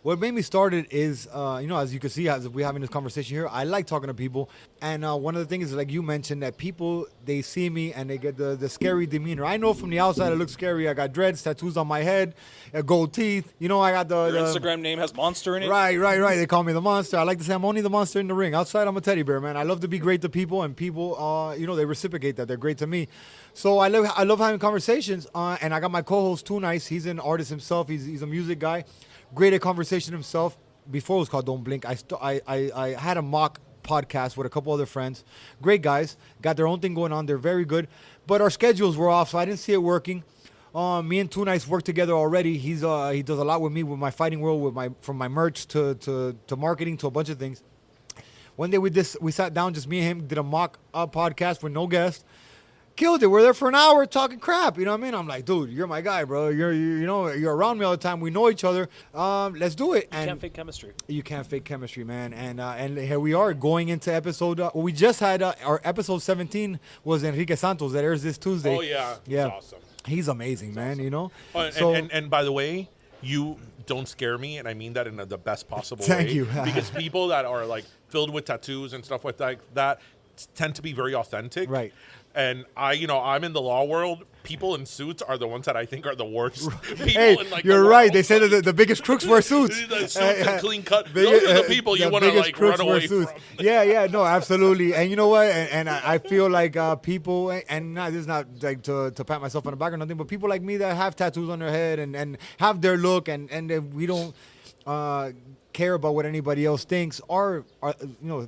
what made me start it is, as you can see, as we're having this conversation here, I like talking to people. And one of the things is, like you mentioned, that people, they see me and they get the scary demeanor. I know from the outside it looks scary. I got dreads, tattoos on my head, gold teeth. I got Your Instagram name has monster in it. Right. They call me the monster. I like to say I'm only the monster in the ring. Outside, I'm a teddy bear, man. I love to be great to people, and people, they reciprocate that. They're great to me. So I love having conversations, and I got my co-host Too Nice. He's an artist himself. He's a music guy, great at conversation himself. Before it was called Don't Blink, I had a mock podcast with a couple other friends. Great guys, got their own thing going on. They're very good, but our schedules were off, so I didn't see it working. Me and Too Nice work together already. He does a lot with me with my fighting world, from my merch to marketing to a bunch of things. One day we sat down, just me and him, did a mock podcast with no guest. Killed it. We're there for an hour talking crap. You know what I mean? I'm like, dude, you're my guy, bro. You're around me all the time. We know each other. Let's do it. You can't fake chemistry. You can't fake chemistry, man. And here we are going into episode. We just had our episode 17 was Enrique Santos that airs this Tuesday. Oh yeah, yeah, awesome. He's amazing, man. And by the way, you don't scare me, and I mean that in the best possible way. Thank you. Because people that are filled with tattoos and stuff like that tend to be very authentic. Right. And I'm in the law world. People in suits are the ones that I think are the worst. People Hey, in, like, you're the right. world. They say that the biggest crooks wear suits. The suits and clean cut. Those are the people you want to biggest like crooks run wear away suits. from. Yeah, no, absolutely. And you know what? And I feel like people, and this is not like to pat myself on the back or nothing, but people like me that have tattoos on their head and have their look, and we don't care about what anybody else thinks are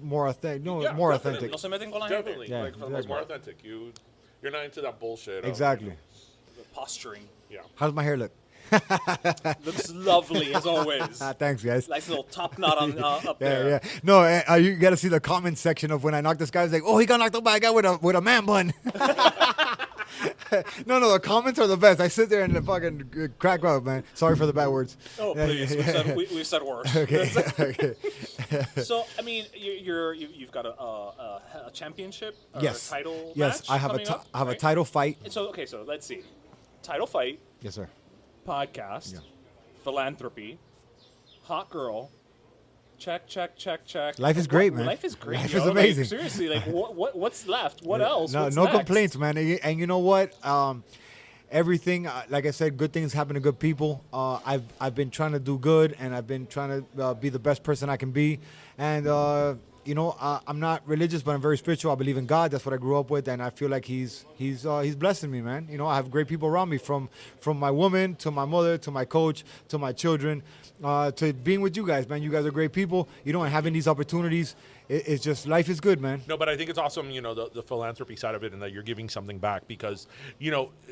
more authentic. Yeah, More definitely. authentic. No se meten con la gente. Definitely. Yeah, Like, for the It's most more part. authentic. You're not into that bullshit. of, Exactly. The posturing Yeah. How's my hair look? looks lovely as always. Thanks, guys. Nice little top knot on up Yeah, there. yeah. No, you got to see the comment section of when I knocked this guy. I was like, oh, he got knocked out by a guy with a man bun. No, the comments are the best. I sit there and fucking crack up, man. Sorry for the bad words. Oh, please. We've said worse. Okay. Okay. So, I mean, you've got a championship or Yes. a title Yes, match I have coming up, a right? title fight. And so, okay, so let's see. Title fight, Yes, sir. podcast, Yeah. philanthropy, hot girl. Check. Life is great, man. Life is great. Life yo. is Like, amazing. seriously, like what's left? What else? No, What's no next? complaints, man. And you know what? Everything, like I said, good things happen to good people. I've been trying to do good, and I've been trying to be the best person I can be. And I'm not religious, but I'm very spiritual. I believe in God. That's what I grew up with, and I feel like He's blessing me, man. You know, I have great people around me, from my woman to my mother to my coach to my children, to being with you guys, man. You guys are great people. You know, and having these opportunities, it's just life is good, man. No, but I think it's awesome, the philanthropy side of it, and that you're giving something back because,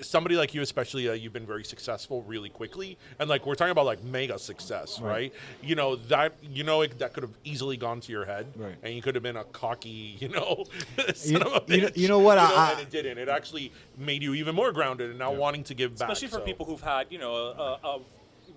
somebody like you, especially, you've been very successful really quickly. And like, we're talking about like mega success, right? That could have easily gone to your head, Right. and you could have been a cocky, son of a bitch. You know what? And it didn't. It actually made you even more grounded and now wanting to give back. Especially for so. people who've had, a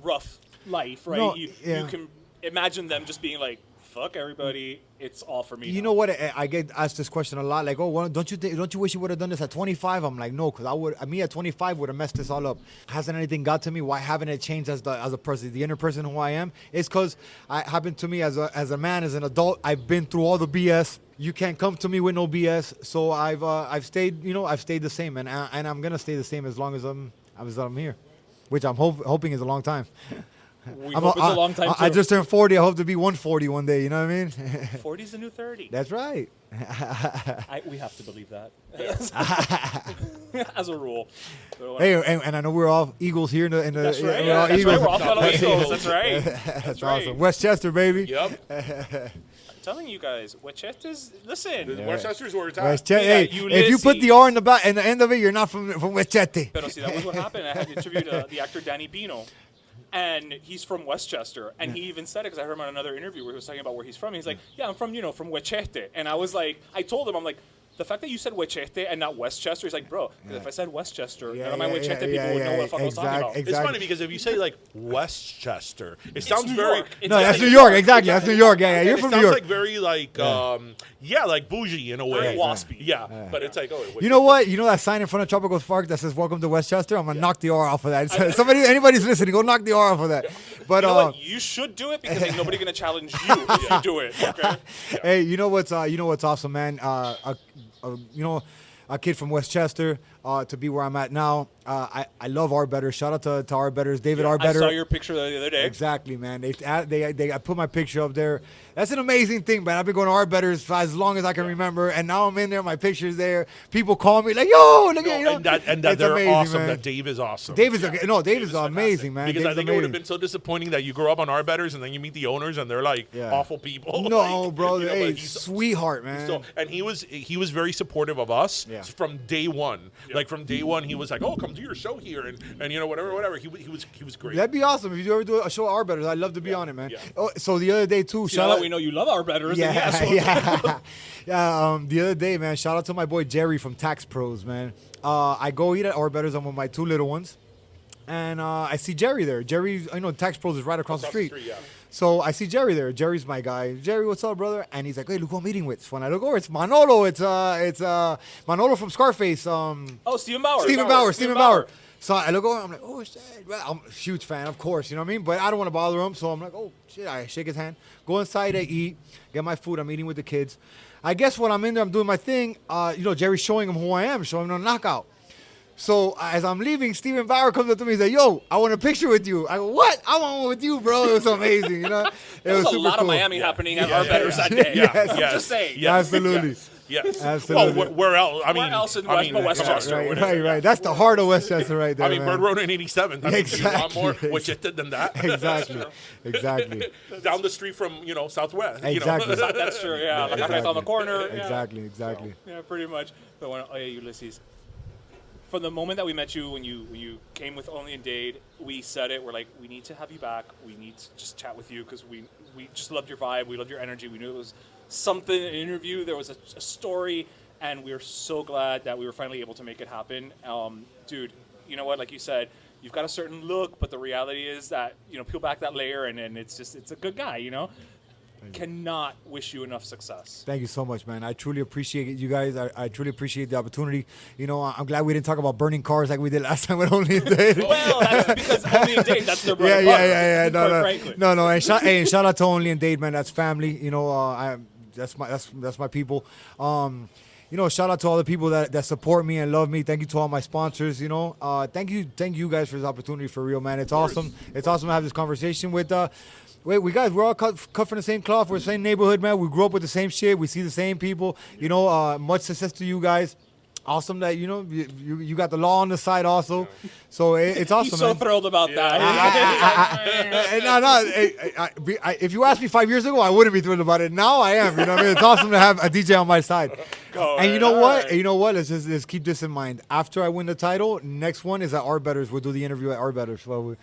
rough life, right? No, you yeah. can imagine them just being like, fuck everybody, it's all for me. You now. know what? I get asked this question a lot. Like, oh, well, don't you wish you would have done this at 25? I'm like, no, because me at 25 would have messed this all up. Hasn't anything got to me? Why haven't it changed as a person, the inner person who I am? It's because it happened to me as a man, as an adult. I've been through all the BS. You can't come to me with no BS. So I've stayed the same, and I'm gonna stay the same as long as I'm here, which I'm hoping is a long time. We hope it's a long time, I too. just turned 40. I hope to be 140 one day. You know what I mean? 40's the new 30. That's right. We have to believe that. As a rule. So, Hey, and I know we're all Eagles here in the that's right. we're all That's Eagles. right. We're all fellow Eagles. That's right. That's right. awesome. Westchester, baby. Yep. I'm telling you guys, Westcheste's, listen. Westchester's where it's at. Westchester. Yeah, Hey, if you put the Ulysses. R in the back and the end of it, you're not from Westchester. But see, that was what happened. I had interviewed the actor Danny Pino, and he's from Westchester. And he even said it because I heard him on another interview where he was talking about where he's from. He's like, yeah, I'm from Westcheste. And I was like, I told him, I'm like, the fact that you said Westcheste and not Westchester, he's like, bro, 'cause if I said Westchester, none of my Westcheste people would know what the fuck I was talking about. It's funny because if you say like Westchester, it sounds New very. York. It's No, that's like- New York. Exactly. That's New York. Yeah, you're It from New sounds York. like very like like bougie in a way. Very waspy. Yeah, but it's like You know what? You know that sign in front of Tropical Park that says "Welcome to Westchester"? I'm gonna knock the R off of that. Anybody's listening, go knock the R off of that. But You know what? You should do it because ain't nobody gonna challenge you if you do it. Okay. hey, you know what's awesome, man? A kid from Westchester to be where I'm at now. I love our betters. Shout out to our betters, David our I better. saw your picture the other day. Exactly, man. I put my picture up there. That's an amazing thing, man. I've been going to our betters for as long as I can remember, and now I'm in there. My picture's there. People call me like, "Yo, look at you." and that It's they're amazing, awesome. man. That Dave is awesome. Dave is amazing, man. Because Dave's I think it would have amazing. been so disappointing that you grow up on our betters and then you meet the owners and they're like Yeah. awful people. No, Like, bro. but Hey, he's sweetheart, man. So, and he was very supportive of us Yeah. from day one. Like from day one, he was like, "Oh, come do your show here," and whatever. He was great. That'd be awesome if you ever do a show our betters. I'd love to be on it, man. Yeah. Oh, so the other day too, See, now that we know you love our betters. Yeah, then yes, yeah. The other day, man, shout out to my boy Jerry from Tax Pros, man. I go eat at our betters. I'm with my two little ones, and I see Jerry there. Jerry's, Tax Pros is right across the street. Yeah. So I see Jerry there. Jerry's my guy. Jerry, what's up, brother? And he's like, "Hey, look who I'm eating with." So when I look over, it's Manolo. It's Manolo from Scarface. Oh, Stephen Bauer. Stephen Bauer. So I look over, I'm like, "Oh shit!" Well, I'm a huge fan, of course, you know what I mean. But I don't want to bother him, so I'm like, "Oh shit!" I shake his hand, go inside, I eat, get my food. I'm eating with the kids. I guess when I'm in there, I'm doing my thing. Jerry's showing him who I am, showing him a knockout. So as I'm leaving, Steven Bauer comes up to me and says, "Yo, I want a picture with you." I go, "What? I want one with you, bro." It was amazing, It There was a super lot cool. of Miami happening at our betters that day. Yes. I'm just saying. Yes. Absolutely. Yes. Absolutely. Well, where else? I mean, Where else in I mean, Westchester? Right. That's the heart of Westchester right there, I mean, man. Bird Road in 87th. I mean, Exactly. you want more Wichita than that? Exactly. Down the street from, Southwest. Exactly. That's true. Yeah, like right on the corner. Yeah. Exactly. Yeah, pretty much. But Ulysses. From the moment that we met you, when you came with Only in Dade, we said it. We're like, we need to have you back. We need to just chat with you because we just loved your vibe. We loved your energy. We knew it was something, an interview. There was a story, and we were so glad that we were finally able to make it happen. Dude, you know what? Like you said, you've got a certain look, but the reality is that, peel back that layer, and it's a good guy, Cannot wish you enough success. Thank you so much, man. I truly appreciate it, you guys. I truly appreciate the opportunity. I'm glad we didn't talk about burning cars like we did last time with Only in Dade. Well, that's because Only in Dade, that's their bread and butter. No. And shout out to Only in Dade, man. That's family. That's my people. Shout out to all the people that support me and love me. Thank you to all my sponsors. Thank you guys for this opportunity, for real, man. It's awesome. It's awesome to have this conversation with. We're all cut from the same cloth. We're the same neighborhood, man. We grew up with the same shit. We see the same people. Much success to you guys. Awesome that you got the law on the side also. So it's awesome. He's so man. thrilled about that. If you asked me 5 years ago, I wouldn't be thrilled about it. Now I am. It's awesome to have a DJ on my side. And you know what? You know what? Let's keep this in mind. After I win the title, next one is at Our Betters. We'll do the interview at Our Betters. While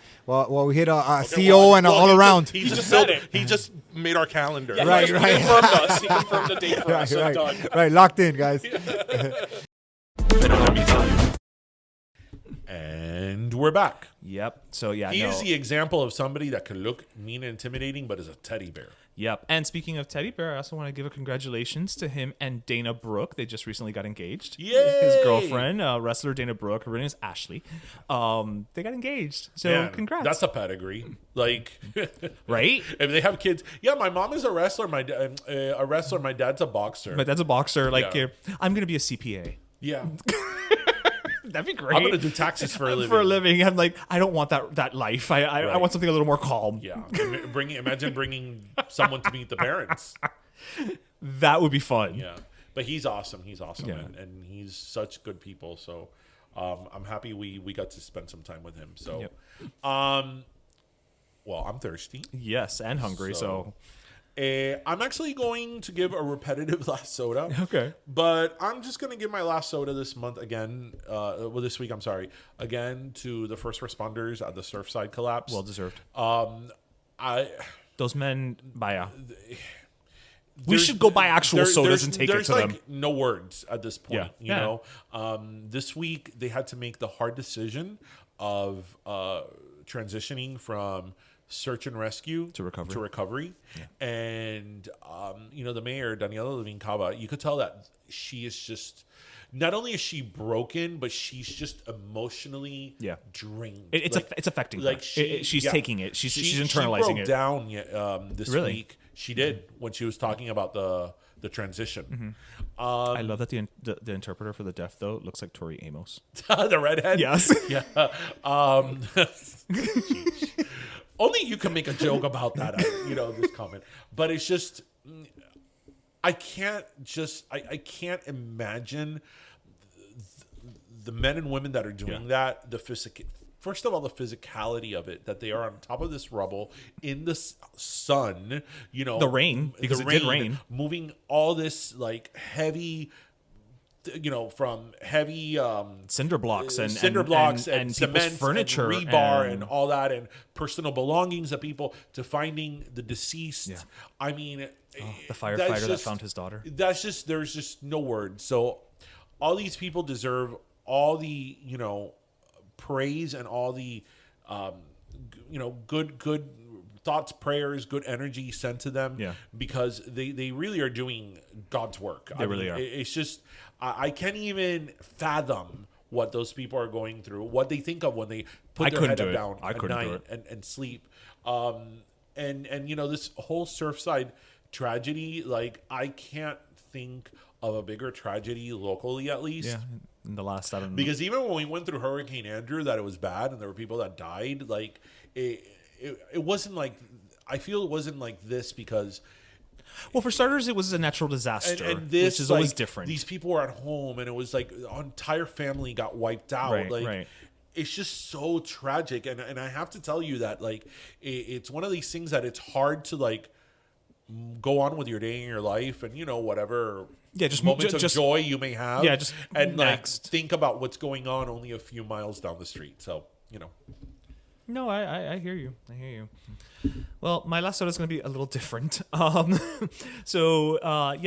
we hit a CEO and all around. He just said it. He just made our calendar. Yeah, Right. He confirmed us. He confirmed the date for us. So done. Right. Locked in, guys. And we're back. Yep. So yeah, He's the example of somebody that could look mean and intimidating, but is a teddy bear. Yep. And speaking of teddy bear, I also want to give a congratulations to him and Dana Brooke. They just recently got engaged. Yay! His girlfriend, wrestler Dana Brooke. Her name is Ashley. They got engaged. So Man, congrats. That's a pedigree. Like, right? If they have kids, yeah. My mom is a wrestler. My dad's a boxer. My dad's a boxer. Yeah. I'm gonna be a CPA. Yeah, That'd be great. I'm gonna do taxes for a living. For a living, I'm like, I don't want that life. I Right. want something a little more calm. Yeah, imagine bringing someone to meet the parents. That would be fun. Yeah, but he's awesome. Yeah. And he's such good people. So I'm happy we got to spend some time with him. So, Yep. Well, I'm thirsty. Yes, and hungry. So I'm actually going to give a repetitive last soda. Okay. But I'm just going to give my last soda this month again. This week, I'm sorry. Again, to the first responders at the Surfside collapse. well deserved. Those men, baya. We should go buy actual sodas and take it to them. There's no words at this point. Yeah. This week they had to make the hard decision of transitioning from search and rescue to recovery. Yeah. And the mayor Daniela Levine Cava, you could tell that she is just, not only is she broken, but she's just emotionally drained. It's affecting her. She's taking it. She's internalizing she broke it. down this week. She did, when she was talking about the transition. I love that the interpreter for the deaf though looks like Tori Amos. The redhead. Yes. Yeah. Only you can make a joke about that. This comment, but it's just I can't imagine the men and women that are doing that. First of all, the physicality of it, that they are on top of this rubble in the sun, the rain, because it did rain, moving all this like heavy, from heavy cinder blocks and cement, furniture, and rebar, and all that, and personal belongings of people, to finding the deceased. Yeah. I mean, the firefighter that found his daughter. There's just no words. So all these people deserve all the praise and all the good thoughts, prayers, good energy sent to them, because they really are doing God's work. They really are. It's just I can't even fathom what those people are going through, what they think of when they put their head down at night and sleep. And this whole Surfside tragedy, like, I can't think of a bigger tragedy locally, at least. Yeah, in the last, I don't know. Because even when we went through Hurricane Andrew, that it was bad and there were people that died. Like it wasn't like, I feel it wasn't like this because. Well, for starters, it was a natural disaster, And this, which is like, always different. These people were at home, and it was like an entire family got wiped out. Right, like, right. It's just so tragic, and I have to tell you that like it's one of these things that it's hard to like go on with your day in your life, and whatever. Yeah, just moments of joy you may have. Yeah, just and next. like think about what's going on only a few miles down the street. So No, I hear you. I hear you. Well, my last soda is going to be a little different. So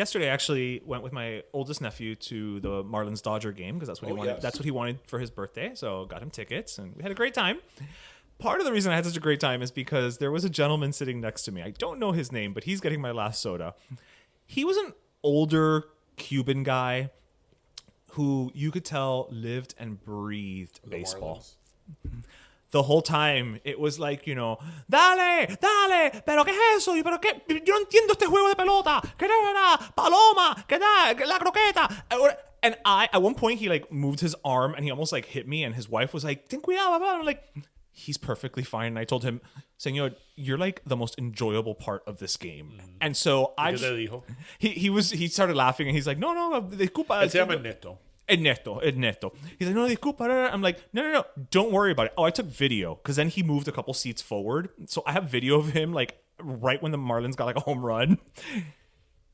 yesterday, I actually went with my oldest nephew to the Marlins Dodger game because that's what he wanted. Yes. That's what he wanted for his birthday. So got him tickets, and we had a great time. Part of the reason I had such a great time is because there was a gentleman sitting next to me. I don't know his name, but he's getting my last soda. He was an older Cuban guy who you could tell lived and breathed baseball. The whole time, it was like, dale, pero qué es eso? Pero qué, yo no entiendo este juego de pelota. ¿Qué era? Paloma, ¿qué da? La croqueta. And at one point, he like moved his arm and he almost like hit me. And his wife was like, ten cuidado, I'm like, he's perfectly fine. And I told him, Senor, you're like the most enjoyable part of this game. Mm-hmm. And so he started laughing and he's like, no, disculpa. se llama Neto. Ernesto. He's like, no, disculpa. I'm like, no, don't worry about it. Oh, I took video because then he moved a couple seats forward. So I have video of him like right when the Marlins got like a home run.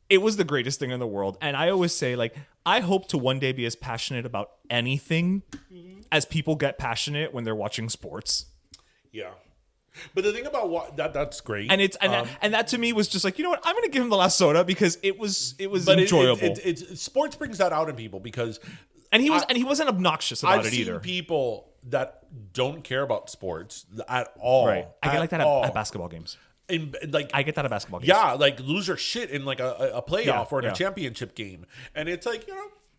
It was the greatest thing in the world. And I always say, like, I hope to one day be as passionate about anything as people get passionate when they're watching sports. Yeah. But the thing about that's great. And and that to me was just like, you know what? I'm going to give him the last soda because it was enjoyable. Sports brings that out in people because he wasn't obnoxious about it either. I've seen people that don't care about sports at all. Right. I get like that at basketball games. I get that at basketball games. Yeah, like lose their shit in like a playoff or in a championship game. And it's like,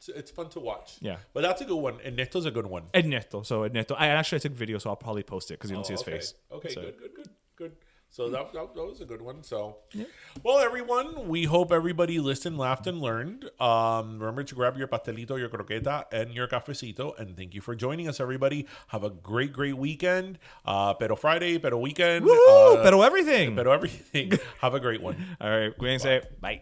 it's fun to watch. Yeah. But that's a good one. And Neto's a good one. Ernesto. I took video, so I'll probably post it because you don't see his face. Okay, so. good. So that was a good one. So, well, everyone, we hope everybody listened, laughed, and learned. Remember to grab your pastelito, your croqueta, and your cafecito. And thank you for joining us, everybody. Have a great weekend. Pero Friday, pero weekend. Woo! Pero everything. Have a great one. All right. Cuídense. Bye.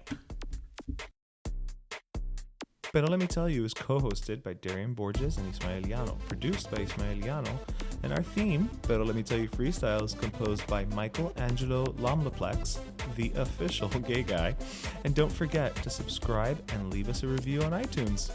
Pero Let Me Tell You is co-hosted by Darian Borges and Ismaeliano, produced by Ismaeliano, and our theme, Pero Let Me Tell You Freestyle, is composed by Michael Angelo Lomlaplex, the official gay guy. And don't forget to subscribe and leave us a review on iTunes.